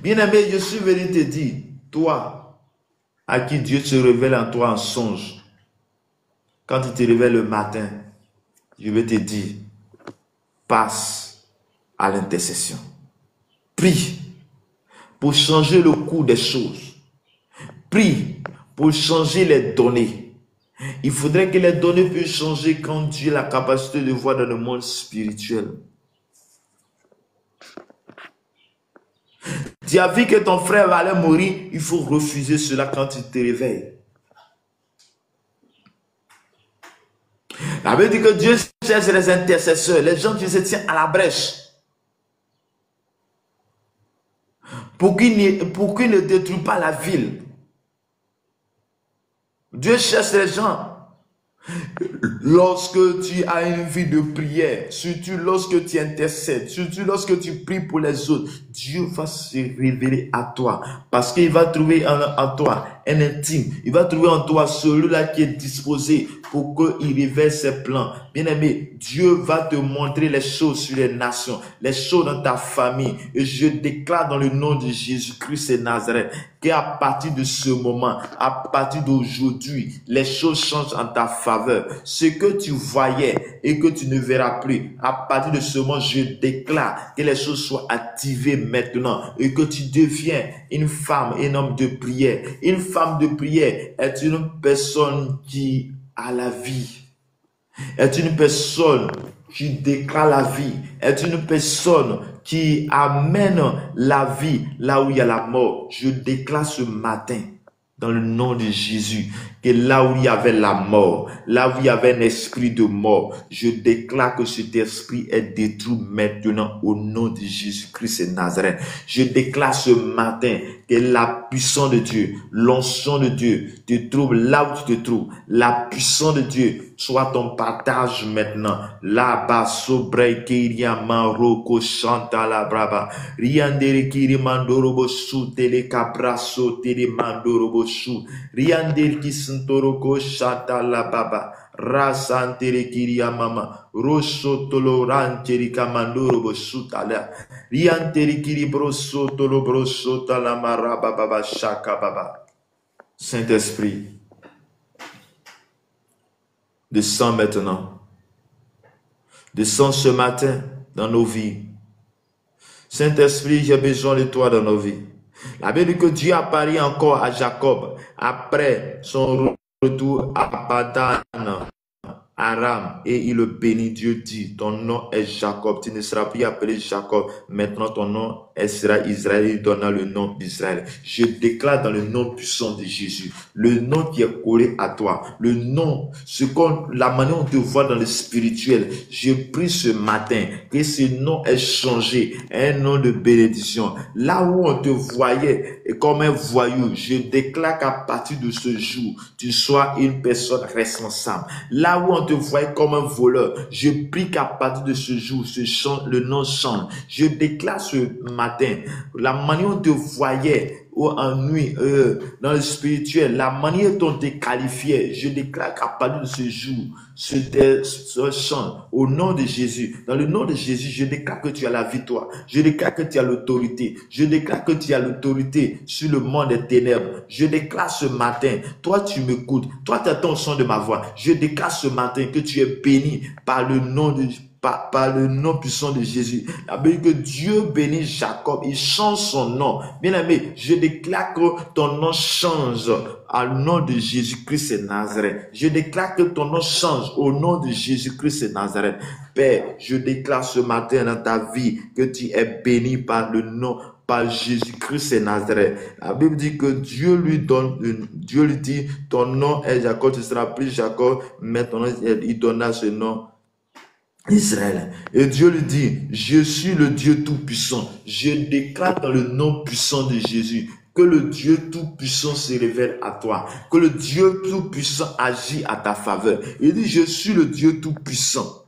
Bien-aimé, je suis venu te dire, toi, à qui Dieu se révèle en toi en songe, quand il te révèle le matin, je vais te dire, passe à l'intercession. Prie pour changer le cours des choses. Prie pour changer les données. Il faudrait que les données puissent changer quand Dieu a la capacité de voir dans le monde spirituel. Tu as vu que ton frère allait mourir, il faut refuser cela quand il te réveille. La Bible dit que Dieu cherche les intercesseurs, les gens qui se tiennent à la brèche. Pour qu'ils ne détruisent pas la ville. Dieu cherche les gens. Lorsque tu as une vie de prière, surtout lorsque tu intercèdes, surtout lorsque tu pries pour les autres, Dieu va se révéler à toi. Parce qu'il va trouver en toi un intime. Il va trouver en toi celui-là qui est disposé pour qu'il révèle ses plans. Bien-aimé, Dieu va te montrer les choses sur les nations, les choses dans ta famille. Et je déclare dans le nom de Jésus-Christ et Nazareth qu'à partir de ce moment, à partir d'aujourd'hui, les choses changent en ta faveur. Ce que tu voyais et que tu ne verras plus, à partir de ce moment, je déclare que les choses soient activées maintenant et que tu deviens une femme, un homme de prière. Une femme de prière est une personne qui a la vie, est une personne qui déclare la vie, est une personne qui amène la vie là où il y a la mort. Je déclare ce matin, dans le nom de Jésus, que là où il y avait la mort, là où il y avait un esprit de mort, je déclare que cet esprit est détruit maintenant au nom de Jésus-Christ et Nazareth. Je déclare ce matin que la puissance de Dieu, l'onction de Dieu te trouve là où tu te trouves. La puissance de Dieu soit ton partage maintenant. Là-bas, sobre kiria maroko chanta la braba. Riandere kiri mandorobo su tele capraso tele mandorobo su. Riandere ki santoroko chanta la baba. Rasantere kiria mama. Rosso tolo rancheri kamandorobo su tala. Riandere kiri broso tolo broso tala maraba baba shaka baba. Saint-Esprit, descends maintenant. Descends ce matin dans nos vies. Saint-Esprit, j'ai besoin de toi dans nos vies. La Bible dit que Dieu apparaît encore à Jacob après son retour à Padan Aram et il le bénit. Dieu dit, ton nom est Jacob. Tu ne seras plus appelé Jacob. Maintenant ton nom elle sera Israël, il donna le nom d'Israël. Je déclare dans le nom puissant de Jésus, le nom qui est collé à toi, le nom, la manière dont on te voit dans le spirituel, je prie ce matin que ce nom est changé, un nom de bénédiction. Là où on te voyait comme un voyou, je déclare qu'à partir de ce jour, tu sois une personne responsable. Là où on te voyait comme un voleur, je prie qu'à partir de ce jour, le nom change. Je déclare ce matin, la manière dont on te voyait en nuit, dans le spirituel, la manière dont on te qualifiait, je déclare qu'à partir de ce jour, ce chant, au nom de Jésus, dans le nom de Jésus, je déclare que tu as la victoire, je déclare que tu as l'autorité, je déclare que tu as l'autorité sur le monde des ténèbres, je déclare ce matin, toi tu m'écoutes, toi tu attends le son de ma voix, je déclare ce matin que tu es béni par le nom de par le nom puissant de Jésus. La Bible dit que Dieu bénit Jacob, il change son nom. Bien aimé, je déclare que ton nom change au nom de Jésus-Christ de Nazareth. Je déclare que ton nom change au nom de Jésus-Christ de Nazareth. Père, je déclare ce matin dans ta vie que tu es béni par le nom par Jésus-Christ de Nazareth. La Bible dit que Dieu lui dit, ton nom est Jacob, tu seras appelé Jacob, mais ton nom, il donna ce nom Israël. Et Dieu lui dit, je suis le Dieu tout-puissant. Je déclare dans le nom puissant de Jésus que le Dieu tout-puissant se révèle à toi, que le Dieu tout-puissant agit à ta faveur. Il dit, je suis le Dieu tout-puissant.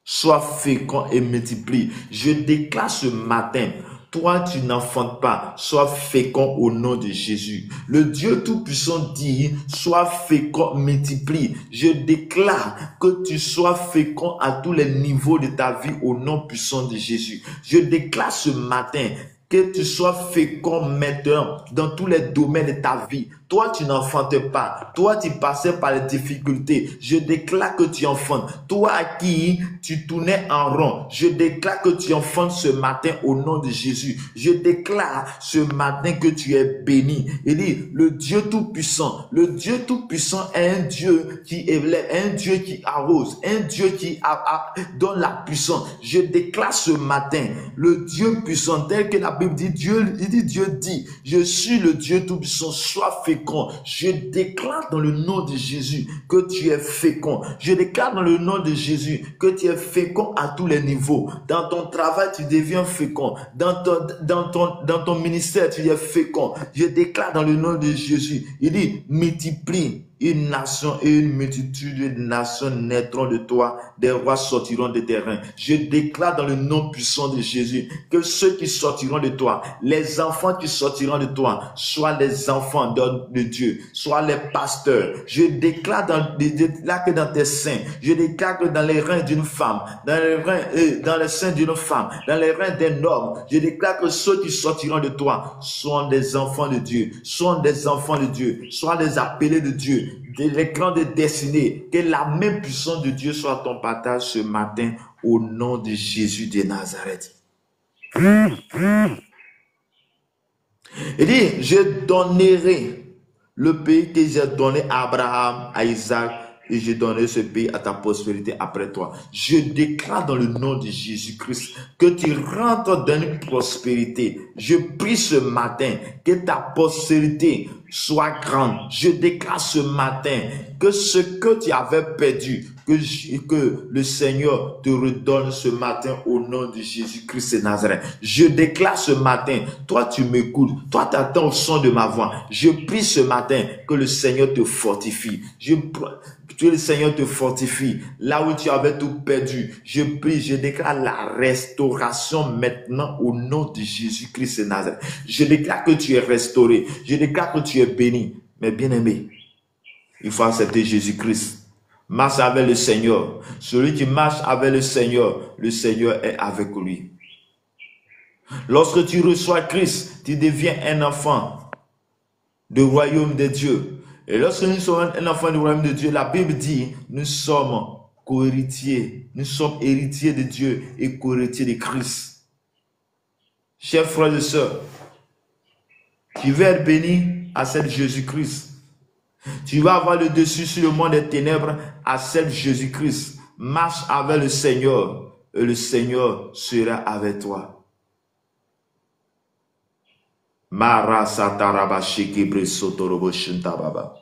Sois fécond et multiplie. Je déclare ce matin, toi, tu n'enfantes pas, sois fécond au nom de Jésus. Le Dieu Tout-Puissant dit, sois fécond, multiplie. Je déclare que tu sois fécond à tous les niveaux de ta vie au nom puissant de Jésus. Je déclare ce matin que tu sois fécond maintenant dans tous les domaines de ta vie. Toi, tu n'enfantes pas. Toi, tu passais par les difficultés. Je déclare que tu enfantes. Toi à qui tu tournais en rond, je déclare que tu enfantes ce matin au nom de Jésus. Je déclare ce matin que tu es béni. Il dit, le Dieu Tout-Puissant. Le Dieu Tout-Puissant est un Dieu qui élève, un Dieu qui arrose, un Dieu qui donne la puissance. Je déclare ce matin, le Dieu puissant, tel que la Bible dit, Dieu dit, je suis le Dieu Tout-Puissant, sois fécond. Je déclare dans le nom de Jésus que tu es fécond. Je déclare dans le nom de Jésus que tu es fécond à tous les niveaux. Dans ton travail, tu deviens fécond. Dans ton ministère, tu es fécond. Je déclare dans le nom de Jésus. Il dit, multiplie. Une nation et une multitude de nations naîtront de toi, des rois sortiront de tes reins. Je déclare dans le nom puissant de Jésus que ceux qui sortiront de toi, les enfants qui sortiront de toi, soient les enfants de Dieu, soient les pasteurs. Je déclare que dans tes seins, je déclare que dans les reins d'une femme, dans les seins d'une femme, dans les reins d'un homme, je déclare que ceux qui sortiront de toi sont des enfants de Dieu, sont des enfants de Dieu, soient des appelés de Dieu, des clans de destinée. Que la main puissante de Dieu soit ton partage ce matin au nom de Jésus de Nazareth. Il dit, je donnerai le pays que j'ai donné à Abraham, à Isaac, et je donnerai ce pays à ta postérité après toi. Je déclare dans le nom de Jésus-Christ que tu rentres dans une prospérité. Je prie ce matin que ta postérité soit grande. Je déclare ce matin que ce que tu avais perdu, que le Seigneur te redonne ce matin au nom de Jésus-Christ de Nazareth. Je déclare ce matin, toi tu m'écoutes, toi tu attends au son de ma voix. Je prie ce matin que le Seigneur te fortifie. Que le Seigneur te fortifie. Là où tu avais tout perdu, je prie, je déclare la restauration maintenant au nom de Jésus-Christ de Nazareth. Je déclare que tu es restauré. Je déclare que tu es béni. Mais bien aimé, il faut accepter Jésus-Christ. Marche avec le Seigneur. Celui qui marche avec le Seigneur est avec lui. Lorsque tu reçois Christ, tu deviens un enfant du royaume de Dieu. Et lorsque nous sommes un enfant du royaume de Dieu, la Bible dit, nous sommes co-héritiers. Nous sommes héritiers de Dieu et co-héritiers de Christ. Chers frères et sœurs, tu veux être béni à celle Jésus-Christ. Tu vas avoir le dessus sur le monde des ténèbres à celle Jésus-Christ. Marche avec le Seigneur et le Seigneur sera avec toi. Mara sataraba shikibre sotorobo shintababa.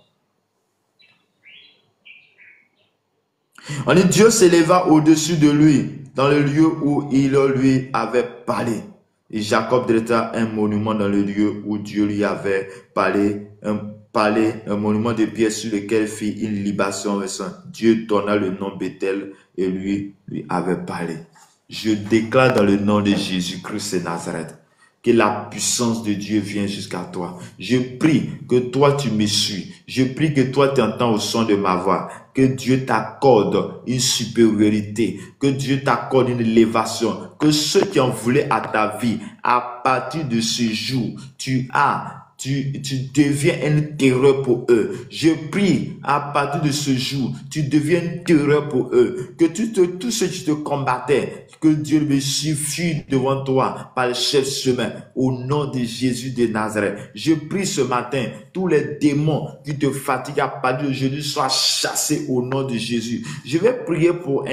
On dit Dieu s'éleva au-dessus de lui dans le lieu où il lui avait parlé. Et Jacob dressa un monument dans le lieu où Dieu lui avait parlé, un monument de pierre sur lequel fit une libation. Dieu donna le nom Bethel et lui avait parlé. Je déclare dans le nom de Jésus-Christ de Nazareth que la puissance de Dieu vienne jusqu'à toi. Je prie que toi tu me suis. Je prie que toi tu entends au son de ma voix. Que Dieu t'accorde une supériorité. Que Dieu t'accorde une élévation. Que ceux qui en voulaient à ta vie, à partir de ce jour, tu deviens une terreur pour eux. Je prie à partir de ce jour, tu deviens une terreur pour eux. Que tous ceux qui te combattaient, que Dieu me suffit devant toi par le chef chemin au nom de Jésus de Nazareth. Je prie ce matin, tous les démons qui te fatiguent à partir d'aujourd'hui soient chassés au nom de Jésus. Je vais prier pour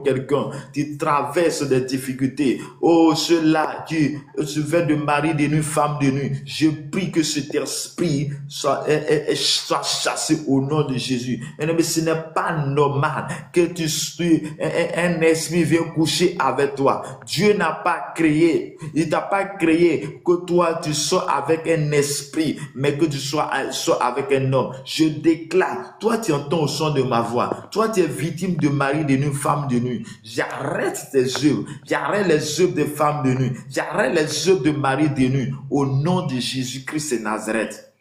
quelqu'un qui traverse des difficultés. Oh, ceux-là qui se veulent de mari de nuit, femme de nuit. Je prie que cet esprit soit chassé au nom de Jésus. Mais ce n'est pas normal que un esprit vienne coucher avec toi. Dieu n'a pas créé, il t'a pas créé que toi tu sois avec un esprit, mais que tu sois avec un homme. Je déclare, toi tu entends au son de ma voix, toi tu es victime de mari de nuit, femme de nuit. J'arrête tes œuvres, j'arrête les œuvres de femmes de nuit, j'arrête les œuvres de mari de nuit, au nom de Jésus-Christ de Nazareth.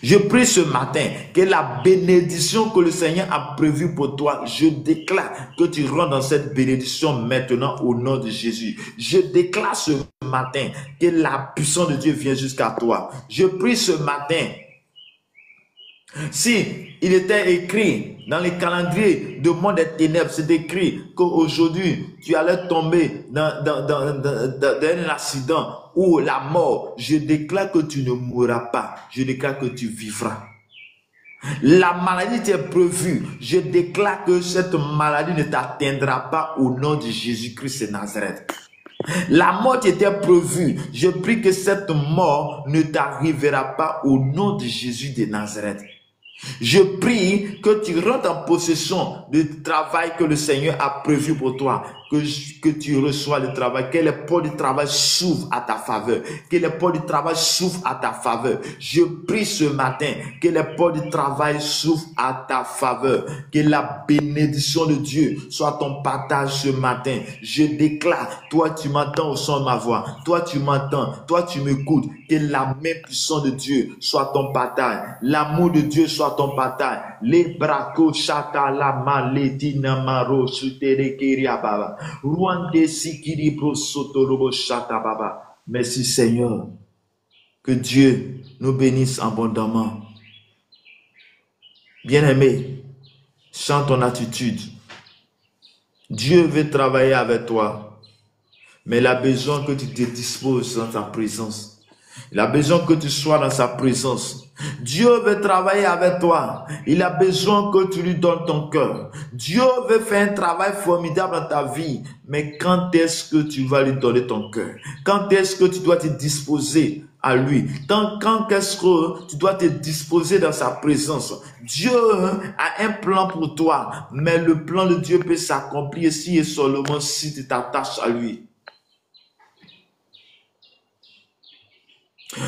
Je prie ce matin que la bénédiction que le Seigneur a prévue pour toi, je déclare que tu rentres dans cette bénédiction maintenant au nom de Jésus. Je déclare ce matin que la puissance de Dieu vient jusqu'à toi. Je prie ce matin. Si il était écrit dans les calendriers de monde des ténèbres, c'est écrit qu'aujourd'hui tu allais tomber dans un accident ou la mort, je déclare que tu ne mourras pas, je déclare que tu vivras. La maladie t'est prévue, je déclare que cette maladie ne t'atteindra pas au nom de Jésus-Christ de Nazareth. La mort était prévue, je prie que cette mort ne t'arrivera pas au nom de Jésus de Nazareth. Je prie que tu rentres en possession du travail que le Seigneur a prévu pour toi, que tu reçois le travail, que les portes du travail s'ouvrent à ta faveur, que les portes du travail s'ouvrent à ta faveur. Je prie ce matin que les portes du travail s'ouvrent à ta faveur, que la bénédiction de Dieu soit ton partage ce matin. Je déclare, toi tu m'entends au son de ma voix, toi tu m'entends, toi tu m'écoutes, que la main puissante de Dieu soit ton partage, l'amour de Dieu soit ton partage. Les bracos chata la maletina maro sutere kiria baba. Rwande sikiri bro sotorobo chata baba. Merci Seigneur. Que Dieu nous bénisse abondamment. Bien-aimé, chante ton attitude. Dieu veut travailler avec toi, mais il a besoin que tu te disposes dans sa présence. Il a besoin que tu sois dans sa présence. Dieu veut travailler avec toi. Il a besoin que tu lui donnes ton cœur. Dieu veut faire un travail formidable dans ta vie. Mais quand est-ce que tu vas lui donner ton cœur? Quand est-ce que tu dois te disposer à lui? Quand est-ce que tu dois te disposer dans sa présence? Dieu a un plan pour toi. Mais le plan de Dieu peut s'accomplir si et seulement si tu t'attaches à lui.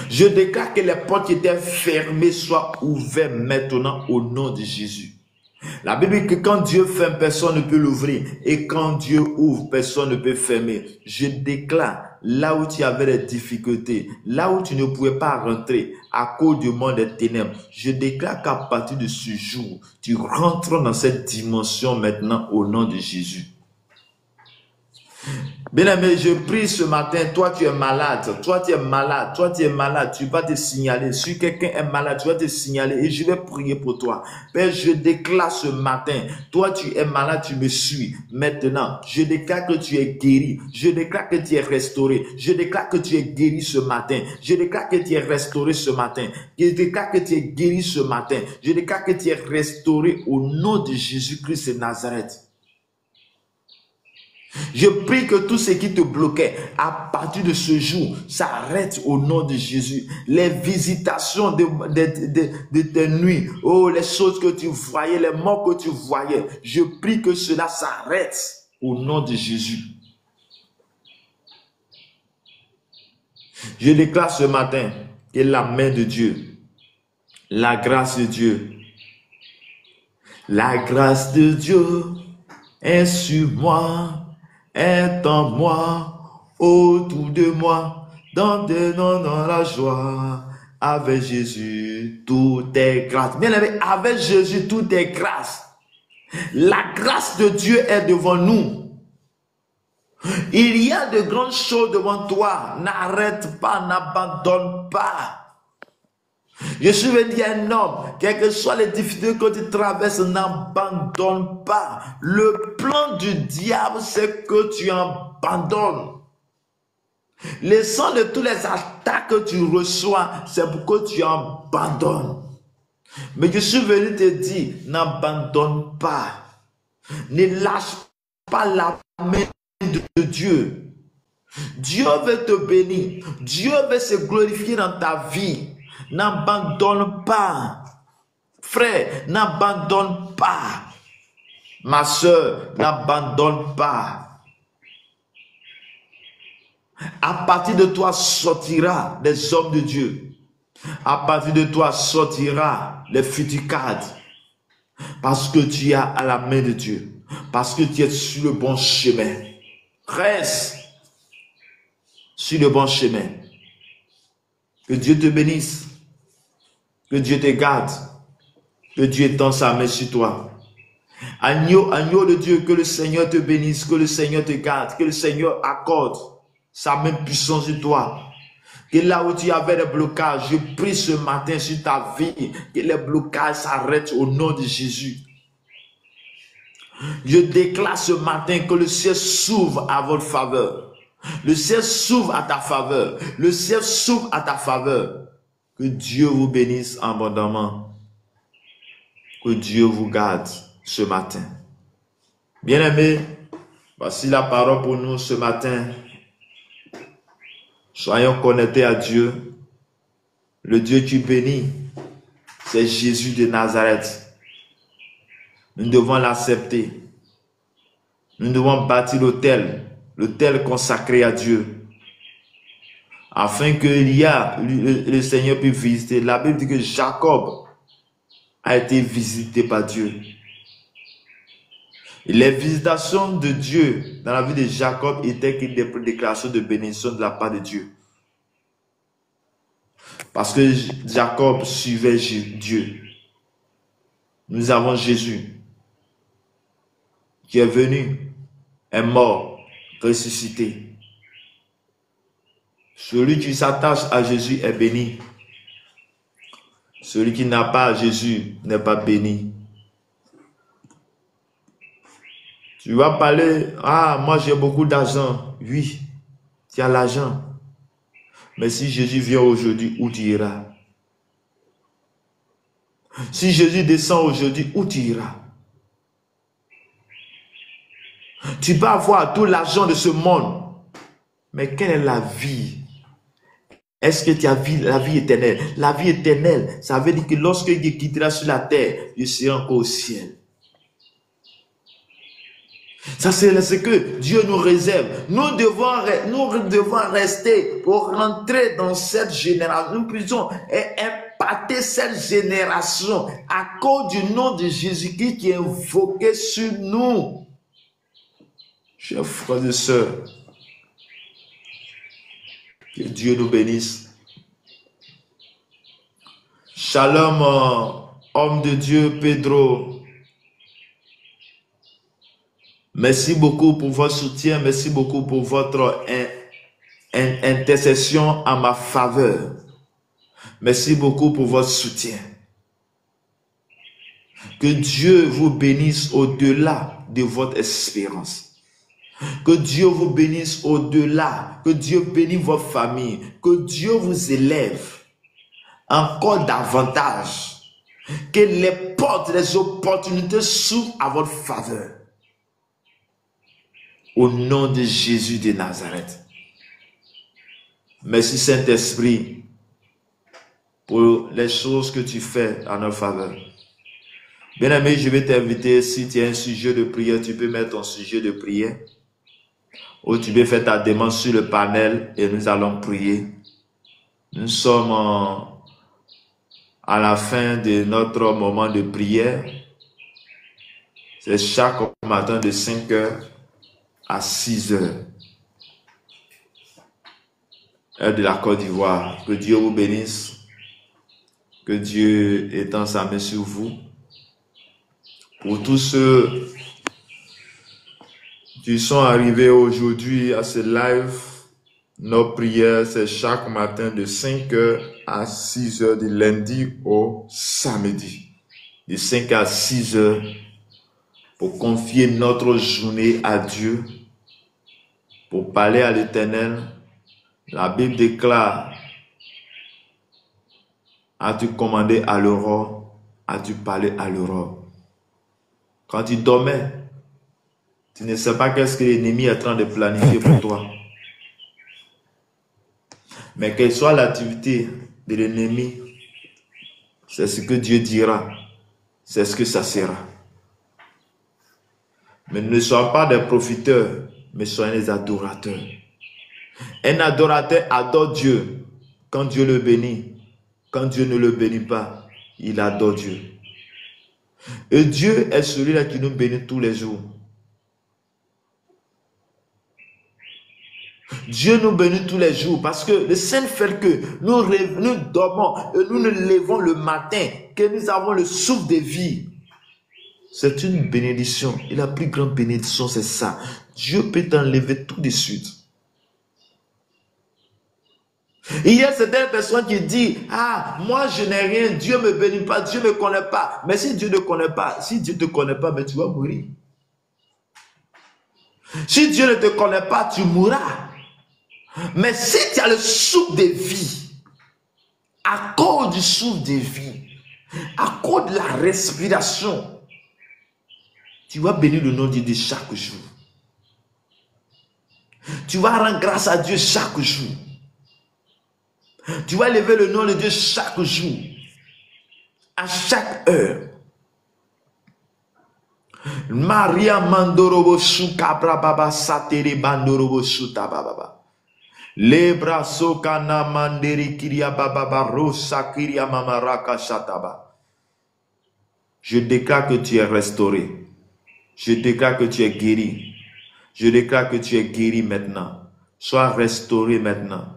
Je déclare que les portes qui étaient fermées soient ouvertes maintenant au nom de Jésus. La Bible dit que quand Dieu ferme, personne ne peut l'ouvrir. Et quand Dieu ouvre, personne ne peut fermer. Je déclare, là où tu avais des difficultés, là où tu ne pouvais pas rentrer à cause du monde des ténèbres, je déclare qu'à partir de ce jour, tu rentres dans cette dimension maintenant au nom de Jésus. Bien-aimé, je prie ce matin, toi tu es malade, tu vas te signaler. Si quelqu'un est malade, tu vas te signaler et je vais prier pour toi. Père, je déclare ce matin, toi tu es malade, tu me suis. Maintenant, je déclare que tu es guéri, je déclare que tu es restauré, je déclare que tu es guéri ce matin, je déclare que tu es restauré ce matin, je déclare que tu es guéri ce matin, je déclare que tu es restauré au nom de Jésus-Christ de Nazareth. Je prie que tout ce qui te bloquait, à partir de ce jour, s'arrête au nom de Jésus. Les visitations de tes nuits, oh, les choses que tu voyais, les morts que tu voyais, je prie que cela s'arrête au nom de Jésus. Je déclare ce matin que la main de Dieu, la grâce de Dieu, la grâce de Dieu est sur moi, est en moi, autour de moi, dans la joie. Avec Jésus, tout est grâce. Bien aimé, avec Jésus, tout est grâce. La grâce de Dieu est devant nous. Il y a de grandes choses devant toi. N'arrête pas, n'abandonne pas. Je suis venu à un homme, quelles que soient les difficultés que tu traverses, n'abandonne pas. Le plan du diable, c'est que tu abandonnes. Le sang de toutes les attaques que tu reçois, c'est pour que tu abandonnes. Mais je suis venu te dire, n'abandonne pas. Ne lâche pas la main de Dieu. Dieu veut te bénir. Dieu veut se glorifier dans ta vie. N'abandonne pas. Frère, n'abandonne pas. Ma soeur, n'abandonne pas. À partir de toi sortira des hommes de Dieu. À partir de toi sortira les futurs cadres. Parce que tu es à la main de Dieu. Parce que tu es sur le bon chemin. Reste sur le bon chemin. Que Dieu te bénisse. Que Dieu te garde. Que Dieu étende sa main sur toi. Agneau de Dieu, que le Seigneur te bénisse. Que le Seigneur te garde. Que le Seigneur accorde sa main puissante sur toi. Que là où tu avais des blocages, je prie ce matin sur ta vie. Que les blocages s'arrêtent au nom de Jésus. Je déclare ce matin que le ciel s'ouvre à votre faveur. Le ciel s'ouvre à ta faveur. Le ciel s'ouvre à ta faveur. Que Dieu vous bénisse abondamment. Que Dieu vous garde ce matin. Bien-aimés, voici la parole pour nous ce matin. Soyons connectés à Dieu. Le Dieu qui bénit, c'est Jésus de Nazareth. Nous devons l'accepter. Nous devons bâtir l'autel consacré à Dieu. Afin que le Seigneur puisse visiter. La Bible dit que Jacob a été visité par Dieu. Et les visitations de Dieu dans la vie de Jacob étaient des déclarations de bénédiction de la part de Dieu. Parce que Jacob suivait Dieu. Nous avons Jésus qui est venu, est mort, ressuscité. Celui qui s'attache à Jésus est béni. Celui qui n'a pas Jésus n'est pas béni. Tu vas parler, ah, moi j'ai beaucoup d'argent. Oui, tu as l'argent. Mais si Jésus vient aujourd'hui, où tu iras? Si Jésus descend aujourd'hui, où tu iras? Tu peux avoir tout l'argent de ce monde. Mais quelle est la vie? Est-ce que tu as vu la vie éternelle? La vie éternelle, ça veut dire que lorsque il quittera sur la terre, je serai encore au ciel. Ça, c'est ce que Dieu nous réserve. Nous devons rester pour rentrer dans cette génération. Nous puissions impacter cette génération à cause du nom de Jésus-Christ qui est invoqué sur nous. Chers frères et sœurs, que Dieu nous bénisse. Shalom, homme de Dieu, Pedro. Merci beaucoup pour votre soutien. Merci beaucoup pour votre intercession en ma faveur. Merci beaucoup pour votre soutien. Que Dieu vous bénisse au-delà de votre espérance. Que Dieu vous bénisse au-delà. Que Dieu bénisse votre famille. Que Dieu vous élève encore davantage. Que les portes, les opportunités s'ouvrent à votre faveur. Au nom de Jésus de Nazareth. Merci Saint-Esprit pour les choses que tu fais en notre faveur. Bien-aimé, je vais t'inviter, si tu as un sujet de prière, tu peux mettre ton sujet de prière. Ou tu peux faire ta demande sur le panel et nous allons prier. Nous sommes à la fin de notre moment de prière. C'est chaque matin de 5 heures à 6 heures. Heure de la Côte d'Ivoire. Que Dieu vous bénisse. Que Dieu étende sa main sur vous. Pour tous ceux qui sont arrivés aujourd'hui à ce live, nos prières, c'est chaque matin de 5 heures à 6 heures, du lundi au samedi. De 5 à 6 heures, pour confier notre journée à Dieu, pour parler à l'Éternel. La Bible déclare, as-tu commandé à l'aurore, as-tu parlé à l'aurore? Quand tu dormais, tu ne sais pas qu'est-ce que l'ennemi est en train de planifier pour toi. Mais quelle soit l'activité de l'ennemi, c'est ce que Dieu dira, c'est ce que ça sera. Mais ne sois pas des profiteurs, mais soyez des adorateurs. Un adorateur adore Dieu quand Dieu le bénit. Quand Dieu ne le bénit pas, il adore Dieu. Et Dieu est celui-là qui nous bénit tous les jours. Dieu nous bénit tous les jours parce que le saint fait que nous dormons et nous nous levons le matin, que nous avons le souffle de vie. C'est une bénédiction. Et la plus grande bénédiction, c'est ça. Dieu peut t'enlever tout de suite. Il y a certaines personnes qui disent, ah, moi je n'ai rien, Dieu ne me bénit pas, Dieu ne me connaît pas. Mais si Dieu ne connaît pas, si Dieu ne te connaît pas, mais tu vas mourir. Si Dieu ne te connaît pas, tu mourras. Mais si tu as le souffle de vie, à cause du souffle de vie, à cause de la respiration, tu vas bénir le nom de Dieu chaque jour. Tu vas rendre grâce à Dieu chaque jour. Tu vas élever le nom de Dieu chaque jour, à chaque heure. Maria Mandorobo Shukabra Baba Sateri Bandorobo Shutababa. Lebra Sokana Manderi Kiria Baba Rosa Kiria Mamaraka Shataba. Je déclare que tu es restauré. Je déclare que tu es guéri. Je déclare que tu es guéri maintenant. Sois restauré maintenant.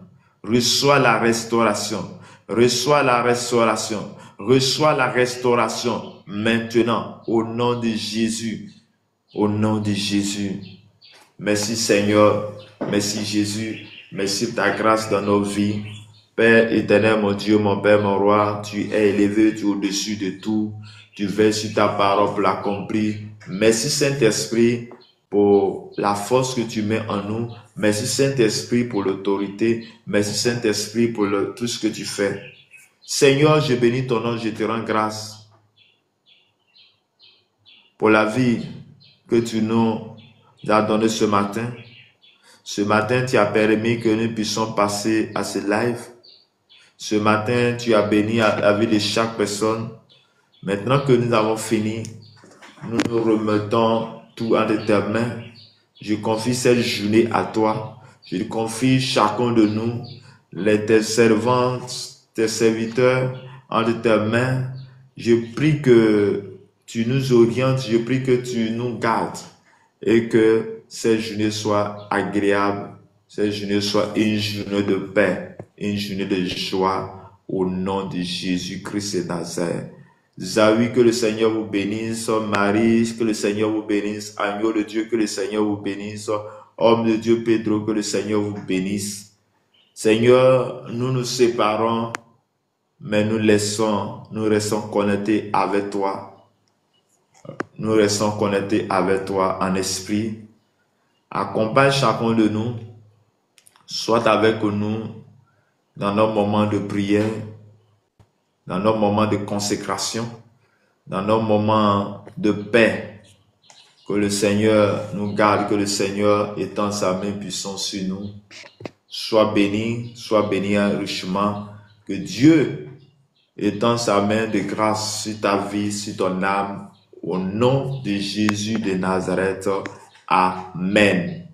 Reçois la restauration. Reçois la restauration. Reçois la restauration maintenant au nom de Jésus. Au nom de Jésus. Merci Seigneur. Merci Jésus. Merci pour ta grâce dans nos vies. Père éternel, mon Dieu, mon Père, mon Roi, tu es élevé, tu es au-dessus de tout. Tu veilles sur ta parole pour l'accomplir. Merci Saint-Esprit pour la force que tu mets en nous. Merci Saint-Esprit pour l'autorité. Merci Saint-Esprit pour tout ce que tu fais. Seigneur, je bénis ton nom, je te rends grâce pour la vie que tu nous as donnée ce matin. Ce matin, tu as permis que nous puissions passer à ce live. Ce matin, tu as béni la vie de chaque personne. Maintenant que nous avons fini, nous nous remettons tout entre tes mains. Je confie cette journée à toi. Je confie chacun de nous, tes servantes, tes serviteurs, entre tes mains. Je prie que tu nous orientes, je prie que tu nous gardes et que cette journée soit agréable, cette journée soit une journée de paix, une journée de joie au nom de Jésus-Christ de Nazareth. Zawi, que le Seigneur vous bénisse. Marie, que le Seigneur vous bénisse. Agneau de Dieu, que le Seigneur vous bénisse. Homme de Dieu, Pedro, que le Seigneur vous bénisse. Seigneur, nous nous séparons, mais nous restons connectés avec toi. Nous restons connectés avec toi en esprit. Accompagne chacun de nous. Sois avec nous dans nos moments de prière, dans nos moments de consécration, dans nos moments de paix. Que le Seigneur nous garde, que le Seigneur étende sa main puissante sur nous. Sois béni richement. Que Dieu étende sa main de grâce sur ta vie, sur ton âme. Au nom de Jésus de Nazareth. Amen.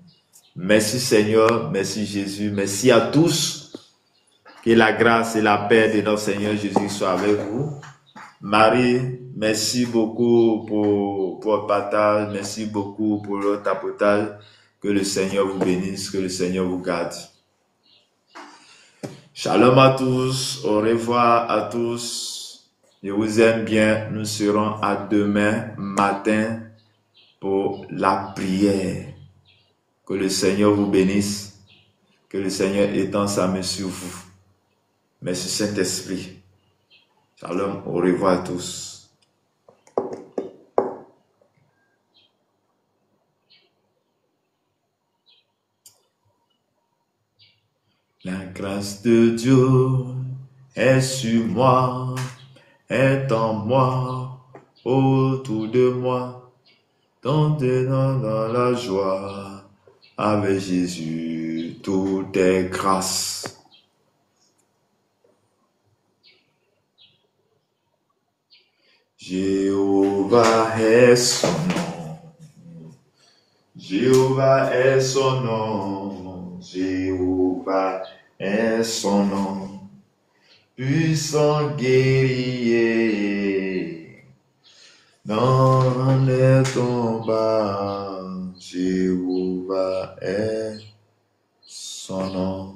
Merci Seigneur, merci Jésus, merci à tous. Que la grâce et la paix de notre Seigneur Jésus soient avec vous. Marie, merci beaucoup pour votre partage, merci beaucoup pour votre tapotage. Que le Seigneur vous bénisse, que le Seigneur vous garde. Shalom à tous, au revoir à tous. Je vous aime bien, nous serons à demain matin pour la prière. Que le Seigneur vous bénisse, que le Seigneur étende sa main sur vous. Merci Saint-Esprit. Shalom, au revoir à tous. La grâce de Dieu est sur moi, est en moi, autour de moi, dans la joie, avec Jésus, tout est grâce. Jéhovah est son nom, Jéhovah est son nom, Jéhovah est son nom, puissant guerrier, dans les tombes, Jéhovah est son nom.